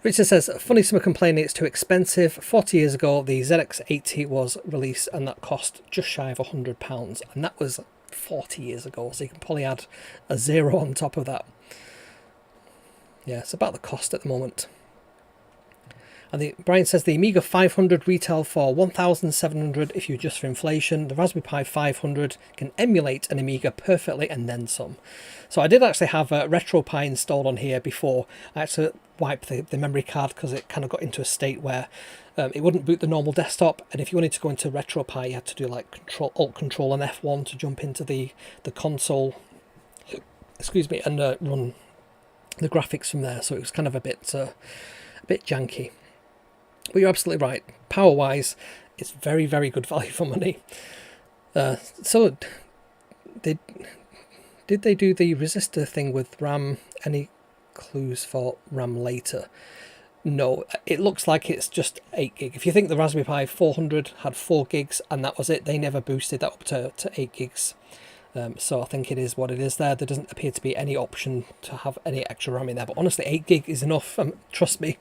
Richard says, funny some are complaining it's too expensive. 40 years ago, the ZX80 was released and that cost just shy of £100. And that was 40 years ago, so you can probably add a zero on top of that. Yeah, it's about the cost at the moment. And Brian says the Amiga 500 retail for 1,700 if you adjust for inflation. The Raspberry Pi 500 can emulate an Amiga perfectly and then some. So I did actually have a RetroPie installed on here before. I actually wiped the memory card because it kind of got into a state where it wouldn't boot the normal desktop. And if you wanted to go into RetroPie, you had to do like Alt Control and F1 to jump into the console. Excuse me, and run the graphics from there. So it was kind of a bit janky. But you're absolutely right. Power-wise, it's very, very good value for money. So, did they do the resistor thing with RAM? Any clues for RAM later? No, it looks like it's just 8 gig. If you think the Raspberry Pi 400 had 4 gigs and that was it, they never boosted that up to 8 gigs. So I think it is what it is there. There doesn't appear to be any option to have any extra RAM in there. But honestly, 8 gig is enough. Trust me.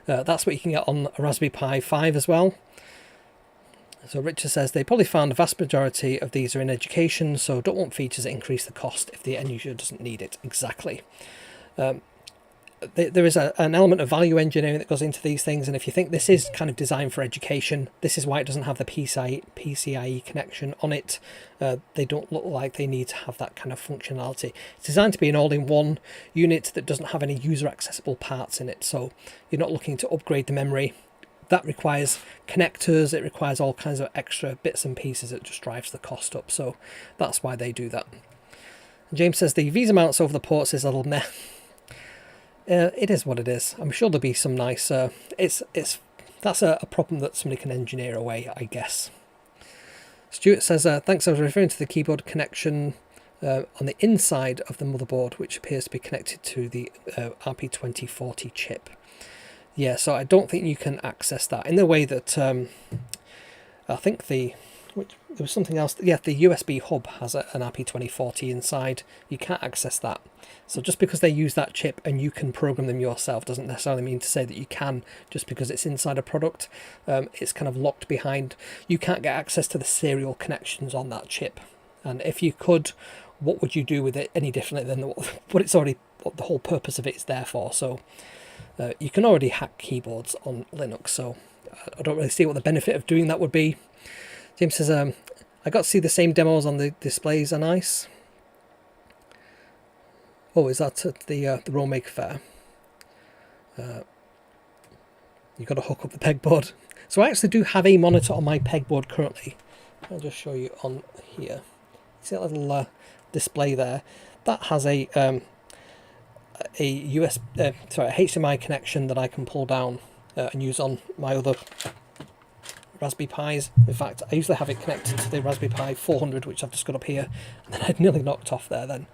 That's what you can get on a Raspberry Pi 5 as well. So Richard says they probably found the vast majority of these are in education, so don't want features that increase the cost if the end user doesn't need it. Exactly. There is an element of value engineering that goes into these things, and if you think this is kind of designed for education, this is why it doesn't have the PCIe connection on it. They don't look like they need to have that kind of functionality. It's designed to be an all-in-one unit that doesn't have any user-accessible parts in it, so you're not looking to upgrade the memory. That requires connectors, it requires all kinds of extra bits and pieces. It just drives the cost up, so that's why they do that. James says the Visa mounts over the ports is a little meh. It is what it is. I'm sure there'll be some nice... that's a problem that somebody can engineer away, I guess. Stuart says, thanks, I was referring to the keyboard connection on the inside of the motherboard, which appears to be connected to the RP2040 chip. Yeah, so I don't think you can access that in the way that I think there was something else. Yeah, the USB hub has an RP2040 inside. You can't access that. So just because they use that chip and you can program them yourself doesn't necessarily mean to say that you can just because it's inside a product. It's kind of locked behind. You can't get access to the serial connections on that chip. And if you could, what would you do with it any differently than what the whole purpose of it is there for? So you can already hack keyboards on Linux, so I don't really see what the benefit of doing that would be. James says, I got to see the same demos on the displays are nice. Oh, is that at the Rollmaker Fair? You've got to hook up the pegboard. So I actually do have a monitor on my pegboard currently. I'll just show you on here. See that little display there? that has a HDMI connection that I can pull down and use on my other Raspberry Pis. In fact, I usually have it connected to the Raspberry Pi 400, which I've just got up here, and then I'd nearly knocked off there then.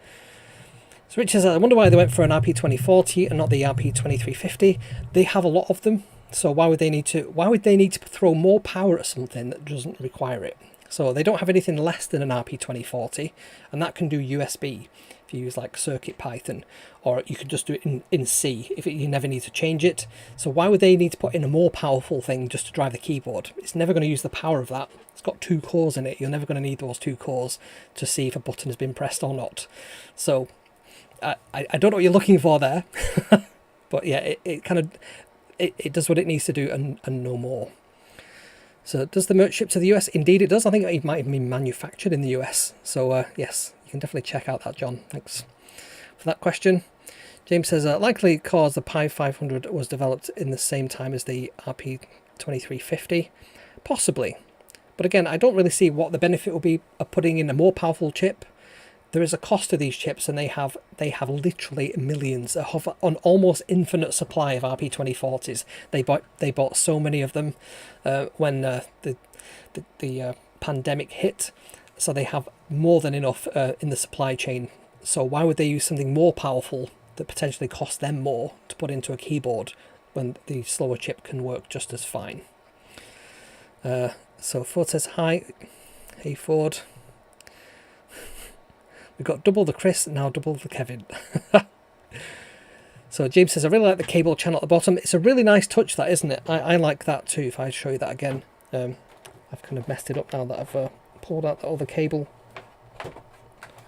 So Richard says, I wonder why they went for an RP2040 and not the RP2350. They have a lot of them, so why would they need to throw more power at something that doesn't require it? So they don't have anything less than an RP2040, and that can do USB if you use like CircuitPython, or you could just do it in C if you never need to change it. So why would they need to put in a more powerful thing just to drive the keyboard? It's never going to use the power of that. It's got 2 cores in it. You're never going to need those 2 cores to see if a button has been pressed or not. So I don't know what you're looking for there, but yeah, it does what it needs to do and no more. So does the merch ship to the US? Indeed it does. I think it might even be manufactured in the US. So yes, you can definitely check out that, John. Thanks for that question. James says, likely cause the Pi 500 was developed in the same time as the RP2350. Possibly. But again, I don't really see what the benefit will be of putting in a more powerful chip. There is a cost to these chips, and they have literally millions. They have an almost infinite supply of RP2040s. They bought so many of them when the pandemic hit, so they have more than enough in the supply chain. So why would they use something more powerful that potentially costs them more to put into a keyboard when the slower chip can work just as fine? So Ford says hi. Hey Ford. We've got double the Chris, now double the Kevin. So James says, I really like the cable channel at the bottom. It's a really nice touch, that, isn't it? I like that too. If I show you that again. I've kind of messed it up now that I've pulled out the other cable.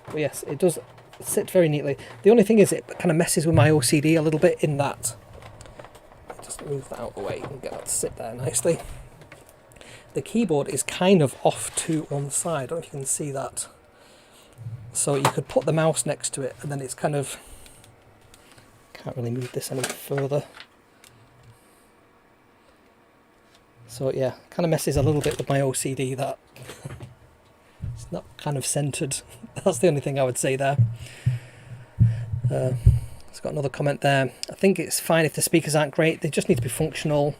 But yes, it does sit very neatly. The only thing is it kind of messes with my OCD a little bit in that. Just move that out of the way and get that to sit there nicely. The keyboard is kind of off to one side. I don't know if you can see that. So you could put the mouse next to it, and then it's kind of, can't really move this any further. So yeah, kind of messes a little bit with my OCD that it's not kind of centered. That's the only thing I would say there. It's got another comment there. I think it's fine if the speakers aren't great. They just need to be functional.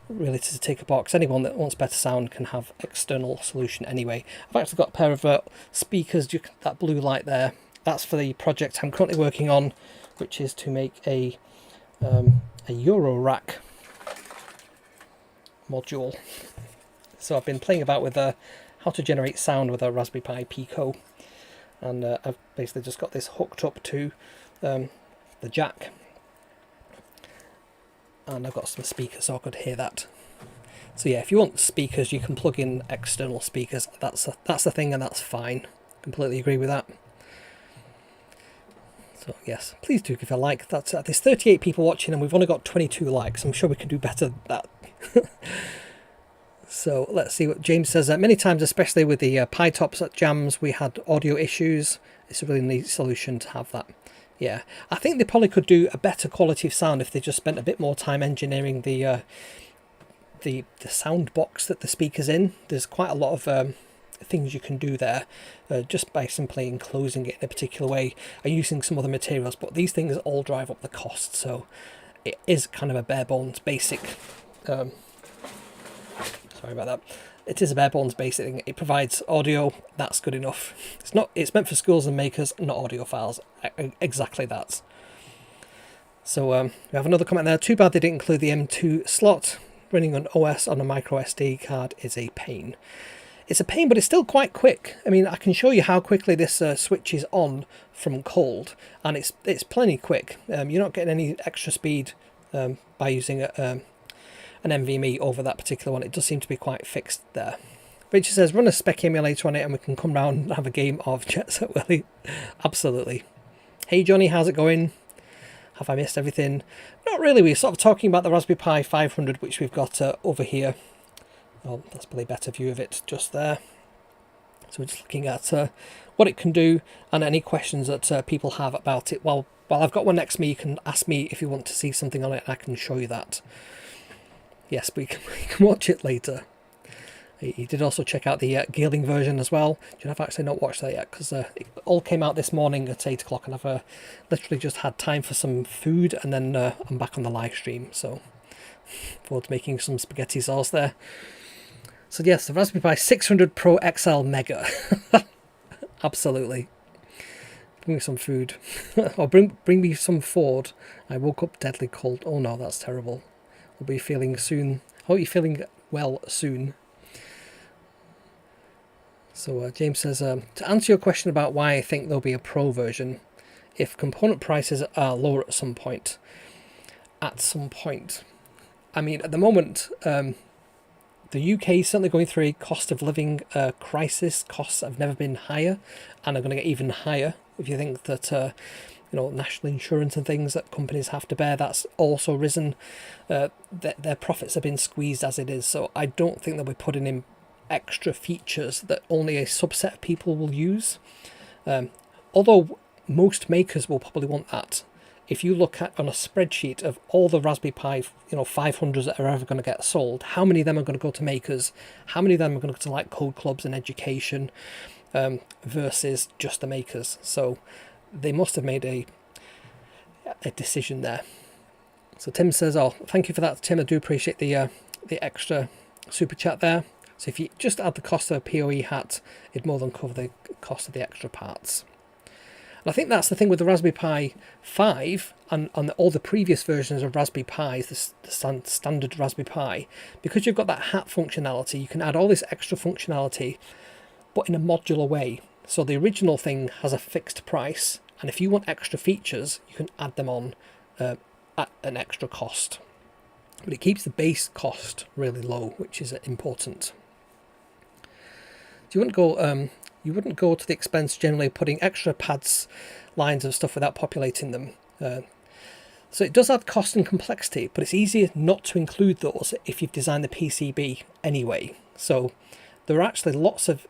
Really, to take a box. Anyone that wants better sound can have external solution anyway. I've actually got a pair of speakers, that blue light there. That's for the project I'm currently working on, which is to make a Euro rack module. So I've been playing about with how to generate sound with a Raspberry Pi Pico, and I've basically just got this hooked up to the jack. And I've got some speakers so I could hear that. So yeah, if you want speakers, you can plug in external speakers. That's the thing, and that's fine. Completely agree with that. So yes, please do give a like. There's 38 people watching, and we've only got 22 likes. I'm sure we can do better than that. So let's see what James says. Many times, especially with the Pi Tops at jams, we had audio issues. It's a really neat solution to have that. Yeah, I think they probably could do a better quality of sound if they just spent a bit more time engineering the sound box that the speaker's in. There's quite a lot of things you can do there just by simply enclosing it in a particular way and using some other materials, but these things all drive up the cost, so it is kind of a bare bones basic sorry about that. It is a bare bones basic thing. It provides audio. That's good enough. It's meant for schools and makers, not audiophiles. Exactly that. So we have another comment there. Too bad they didn't include the M2 slot. Running an OS on a micro SD card is a pain. It's a pain, but it's still quite quick. I mean, I can show you how quickly this switches on from cold, and it's plenty quick. You're not getting any extra speed by using an NVMe over that particular one. It does seem to be quite fixed there. Richard says, run a spec emulator on it and we can come round and have a game of Jet Set Willy. Absolutely. Hey Johnny, how's it going? Have I missed everything? Not really. We're sort of talking about the Raspberry Pi 500, which we've got over here. Oh, that's probably a better view of it just there. So we're just looking at what it can do and any questions that people have about it. Well, I've got one next to me. You can ask me if you want to see something on it, and I can show you that. Yes, we can watch it later. He did also check out the Gealing version as well. I've actually not watched that yet because it all came out this morning at 8 o'clock, and I've literally just had time for some food, and then I'm back on the live stream. So forward to making some spaghetti sauce there. So yes, the Raspberry Pi 600 Pro XL Mega. Absolutely. Bring me some food. Or bring me some Ford. I woke up deadly cold. Oh no, that's terrible. I'll be feeling soon. Hope you're feeling well soon. So James says, to answer your question about why I think there'll be a Pro version, if component prices are lower at some point. I mean, at the moment, the UK is certainly going through a cost of living crisis. Costs have never been higher, and are going to get even higher. If you think that, national insurance and things that companies have to bear, that's also risen. Their profits have been squeezed as it is. So I don't think they'll be putting in extra features that only a subset of people will use. Although most makers will probably want that. If you look at on a spreadsheet of all the Raspberry Pi 500s that are ever going to get sold, how many of them are going to go to makers, how many of them are going to go to like code clubs and education, versus just the makers. So they must have made a decision there. So Tim says, oh, thank you for that, Tim. I do appreciate the extra super chat there. So if you just add the cost of a PoE hat, it'd more than cover the cost of the extra parts. And I think that's the thing with the Raspberry Pi 5 and all the previous versions of Raspberry Pis, the standard Raspberry Pi, because you've got that hat functionality, you can add all this extra functionality, but in a modular way. So the original thing has a fixed price, and if you want extra features, you can add them on at an extra cost. But it keeps the base cost really low, which is important. So you wouldn't go to the expense generally of putting extra pads, lines of stuff without populating them. So it does add cost and complexity, but it's easier not to include those if you've designed the PCB anyway. So there are actually lots of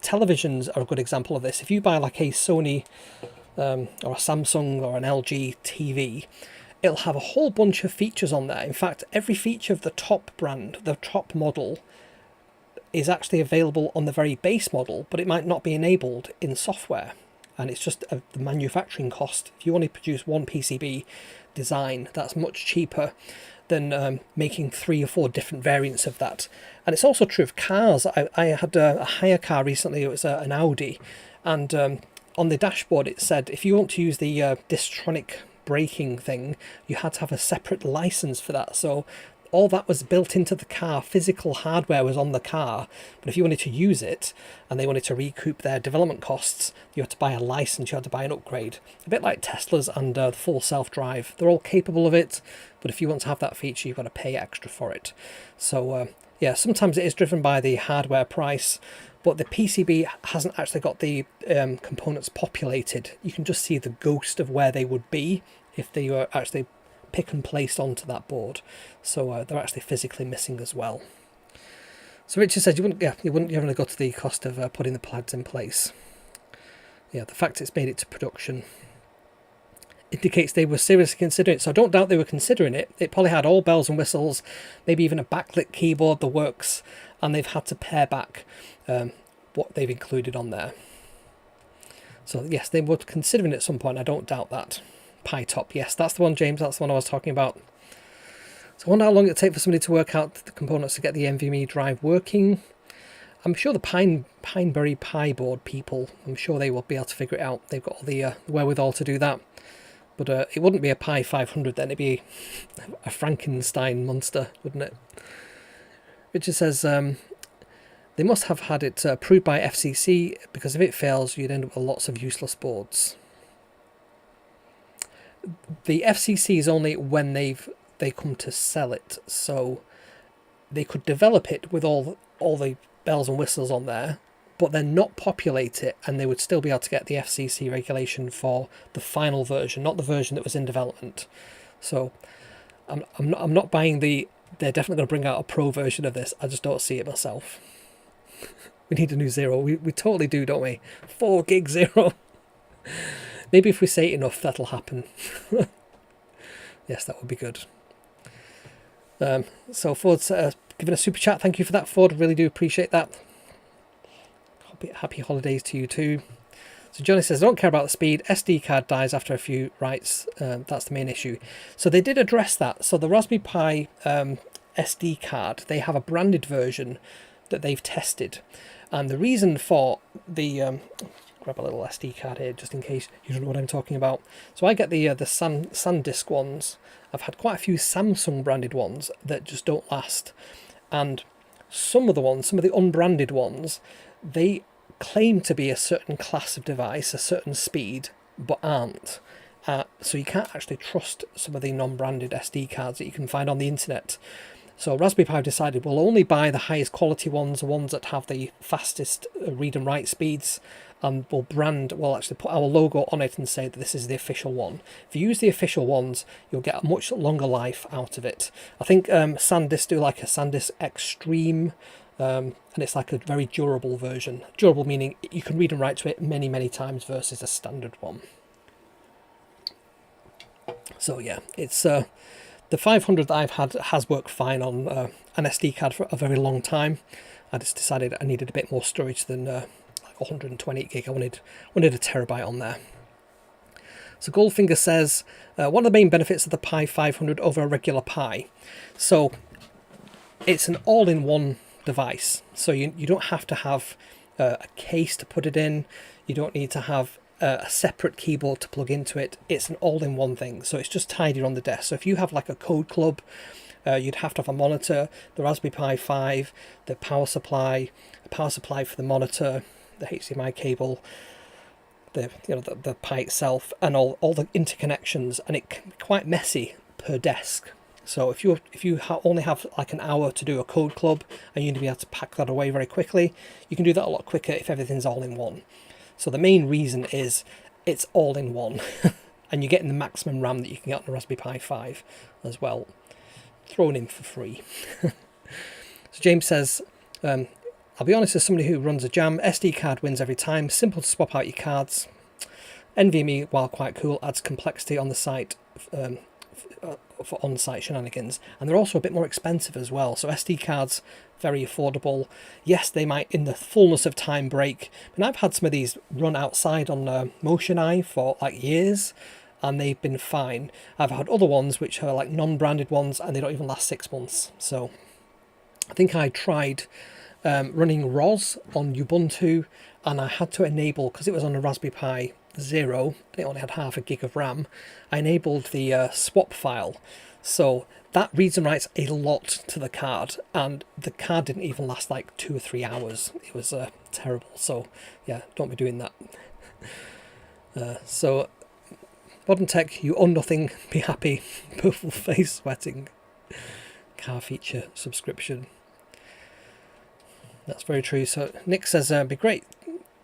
televisions are a good example of this. If you buy like a Sony or a Samsung or an LG TV, it'll have a whole bunch of features on there. In fact, every feature of the top brand, the top model, is actually available on the very base model, but it might not be enabled in software. And it's just the manufacturing cost. If you only produce one PCB design, that's much cheaper than making 3 or 4 different variants of that. And it's also true of cars. I had a hire car recently. It was an Audi, and on the dashboard it said if you want to use the Distronic braking thing, you had to have a separate license for that. So all that was built into the car. Physical hardware was on the car, but if you wanted to use it and they wanted to recoup their development costs, you had to buy a license, you had to buy an upgrade. A bit like Teslas and the full self-drive. They're all capable of it, but if you want to have that feature, you've got to pay extra for it. So yeah, sometimes it is driven by the hardware price, but the PCB hasn't actually got the components populated. You can just see the ghost of where they would be if they were actually pick and placed onto that board. So they're actually physically missing as well. So Richard said you wouldn't generally go to the cost of putting the pads in place. Yeah, the fact it's made it to production indicates they were seriously considering it. So I don't doubt they were considering it. It probably had all bells and whistles, maybe even a backlit keyboard, the works, and they've had to pare back what they've included on there. So yes, they were considering it at some point. I don't doubt that. Pi top, yes, that's the one, James. That's the one I was talking about. So I wonder how long it'll take for somebody to work out the components to get the NVMe drive working. I'm sure the Pineberry Pi board people, I'm sure they will be able to figure it out. They've got all the wherewithal to do that. But it wouldn't be a Pi 500 then, it'd be a Frankenstein monster, wouldn't it? Richard says they must have had it approved by FCC, because if it fails, you'd end up with lots of useless boards. The FCC is only when they come to sell it, so they could develop it with all the bells and whistles on there, but then not populate it, and they would still be able to get the FCC regulation for the final version, not the version that was in development. So I'm not buying they're definitely going to bring out a pro version of this. I just don't see it myself. We need a new Zero. We totally do, don't we? 4 gig Zero. Maybe if we say it enough, that'll happen. Yes, that would be good. So Ford's given a super chat. Thank you for that, Ford. Really do appreciate that. Happy holidays to you too. So Johnny says, I don't care about the speed. SD card dies after a few writes. That's the main issue. So they did address that. So the Raspberry Pi SD card, they have a branded version that they've tested. And the reason for the... grab a little SD card here just in case you don't know what I'm talking about. So I get the SanDisk ones. I've had quite a few Samsung branded ones that just don't last. And some of the unbranded ones, they claim to be a certain class of device, a certain speed, but aren't. So you can't actually trust some of the non-branded SD cards that you can find on the internet. So Raspberry Pi decided we'll only buy the highest quality ones, the ones that have the fastest read and write speeds, and we'll actually put our logo on it and say that this is the official one. If you use the official ones, you'll get a much longer life out of it. I think SanDisk do like a SanDisk Extreme, and it's like a very durable version. Durable meaning you can read and write to it many, many times versus a standard one. So yeah, it's the 500 that I've had has worked fine on an SD card for a very long time. I just decided I needed a bit more storage than like 128 gig. I wanted a terabyte on there. So Goldfinger says, what are the main benefits of the Pi 500 over a regular Pi? So it's an all-in-one device. So you don't have to have a case to put it in. You don't need to have a separate keyboard to plug into it. It's an all-in-one thing, so it's just tidier on the desk. So if you have like a code club, you'd have to have a monitor, the Raspberry Pi 5, the power supply, a power supply for the monitor, the HDMI cable, the Pi itself, and all the interconnections, and it can be quite messy per desk. So if you only have like an hour to do a code club and you need to be able to pack that away very quickly, you can do that a lot quicker if everything's all in one. So the main reason is it's all in one, and you're getting the maximum RAM that you can get on the Raspberry Pi 5 as well, thrown in for free. So James says, I'll be honest, as somebody who runs a jam, SD card wins every time. Simple to swap out your cards. NVMe, while quite cool, adds complexity on the site for on-site shenanigans, and they're also a bit more expensive as well. So SD cards, very affordable. Yes, they might in the fullness of time break, and I've had some of these run outside on MotionEye for like years, and they've been fine. I've had other ones which are like non-branded ones, and they don't even last 6 months. So I think I tried running ROS on Ubuntu, and I had to enable, because it was on a Raspberry Pi 0 and it only had half a gig of RAM, I enabled the swap file. So that reads and writes a lot to the card, and the card didn't even last like 2 or 3 hours. It was terrible. So yeah, don't be doing that. So Modern Tech, you own nothing, be happy. Purple face sweating. Car feature subscription. That's very true. So Nick says it'd be great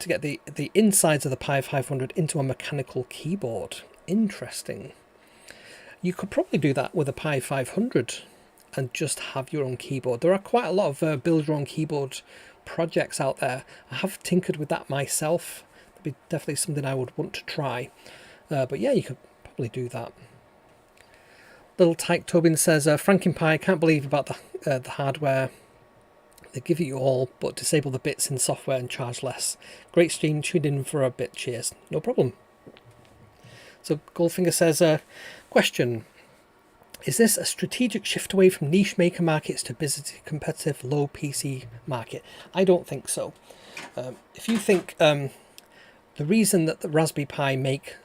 to get the insides of the Pi 500 into a mechanical keyboard. Interesting. You could probably do that with a Pi 500 and just have your own keyboard. There are quite a lot of build your own keyboard projects out there. I have tinkered with that myself. That'd be definitely something I would want to try. But yeah, you could probably do that. Little Tyke Tobin says, Frankenpie, can't believe about the hardware. They give it you all, but disable the bits in software and charge less. Great stream, tuned in for a bit, cheers. No problem. So Goldfinger says, question, is this a strategic shift away from niche maker markets to business competitive low PC market? I don't think so. If you think the reason that the Raspberry Pi make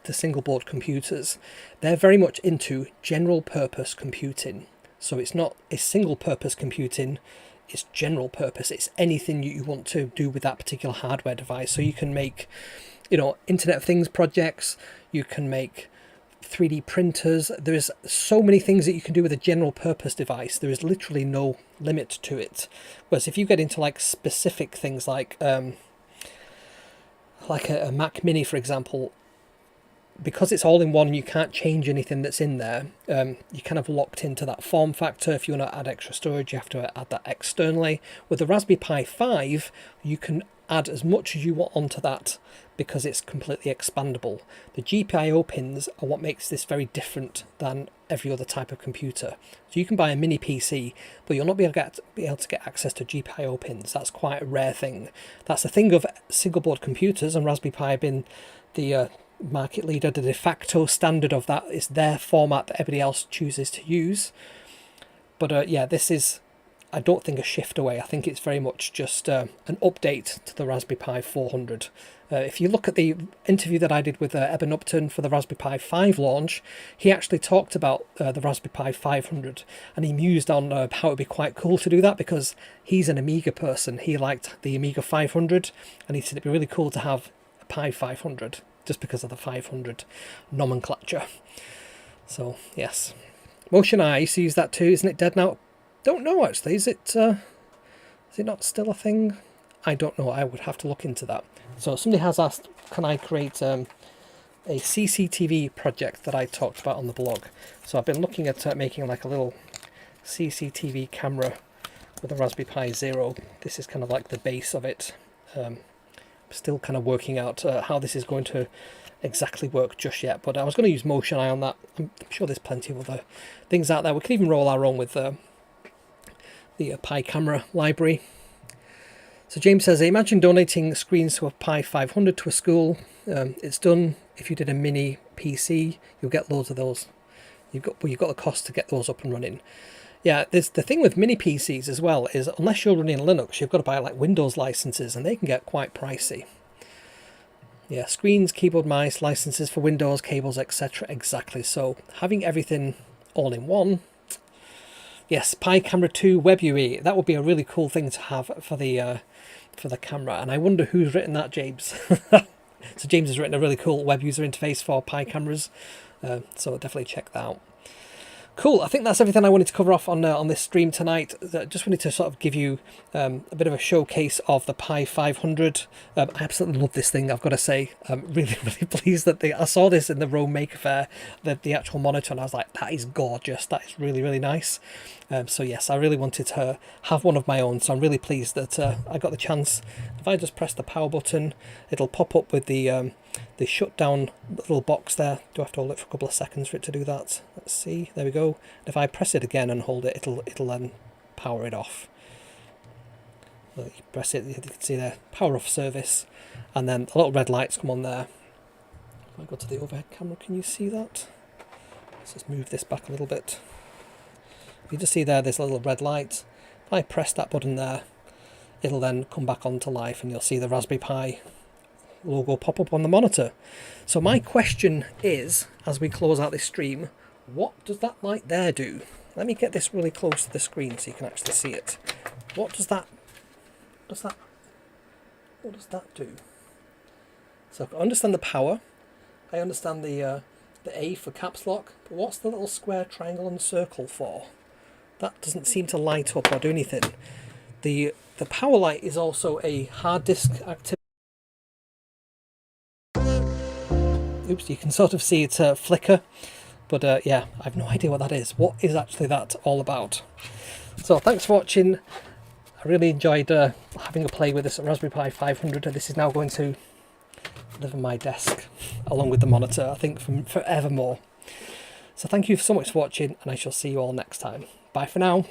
the single board computers, they're very much into general purpose computing. So it's not a single purpose computing, it's general purpose. It's anything you want to do with that particular hardware device. So you can make, Internet of Things projects, you can make 3D printers. There's so many things that you can do with a general purpose device. There is literally no limit to it. Whereas if you get into like specific things like a Mac Mini, for example, because it's all in one, you can't change anything that's in there. You're kind of locked into that form factor. If you want to add extra storage, you have to add that externally. With the Raspberry Pi 5, you can add as much as you want onto that because it's completely expandable. The GPIO pins are what makes this very different than every other type of computer. So you can buy a mini PC, but you'll not be able to get access to GPIO pins. That's quite a rare thing. That's the thing of single board computers, and Raspberry Pi being the market leader, the de facto standard of that. Is their format that everybody else chooses to use. But yeah, this is, I don't think, a shift away. I think it's very much just an update to the Raspberry Pi 400. If you look at the interview that I did with Eben Upton for the Raspberry Pi 5 launch, he actually talked about the Raspberry Pi 500, and he mused on how it would be quite cool to do that because he's an Amiga person. He liked the Amiga 500, and he said it'd be really cool to have a Pi 500 just because of the 500 nomenclature. So yes, Motion Eye used to use that too. Isn't it dead now? Don't know actually. Is it not still a thing? I don't know. I would have to look into that. So somebody has asked, can I create a CCTV project that I talked about on the blog? So I've been looking at making like a little CCTV camera with a Raspberry Pi Zero. This is kind of like the base of it. Still kind of working out how this is going to exactly work just yet, but I was going to use Motion Eye on that. I'm sure there's plenty of other things out there. We could even roll our own with the Pi camera library. So James says, imagine donating screens to a Pi 500 to a school. It's done. If you did a mini PC, you'll get loads of those. You've got the cost to get those up and running. Yeah, there's the thing with mini PCs as well is unless you're running Linux, you've got to buy like Windows licenses, and they can get quite pricey. Yeah, screens, keyboard, mice, licenses for Windows, cables, etc. Exactly. So having everything all in one. Yes, Pi Camera 2 Web UI. That would be a really cool thing to have for the camera. And I wonder who's written that, James. So James has written a really cool web user interface for Pi cameras. So definitely check that out. Cool, I think that's everything I wanted to cover off on this stream tonight. Just wanted to sort of give you a bit of a showcase of the Pi 500. I absolutely love this thing, I've got to say. I'm really, really pleased that I saw this in the Rome Maker Fair, the actual monitor, and I was like, that is gorgeous, that is really, really nice. So yes, I really wanted to have one of my own, so I'm really pleased that I got the chance. If I just press the power button, it'll pop up with the shutdown little box there. Do I have to hold it for a couple of seconds for it to do that? Let's see, there we go. If I press it again and hold it, it'll then power it off. So you press it, you can see there, power off service, and then the little red lights come on there. If I go to the overhead camera, can you see that? Let's just move this back a little bit. You just see there's a little red light. If I press that button there, it'll then come back onto life, and you'll see the Raspberry Pi logo pop up on the monitor. So my question is, as we close out this stream, what does that light there do? Let me get this really close to the screen so you can actually see it. What does that do? So I understand the power, I understand the A for caps lock, but what's the little square, triangle and circle for? That doesn't seem to light up or do anything. The power light is also a hard disk activity. Oops, you can sort of see it flicker, but yeah, I have no idea what that is. What is actually that all about? So thanks for watching. I really enjoyed having a play with this Raspberry Pi 500, and this is now going to live on my desk along with the monitor, I think, forevermore. So thank you so much for watching, and I shall see you all next time. Bye for now.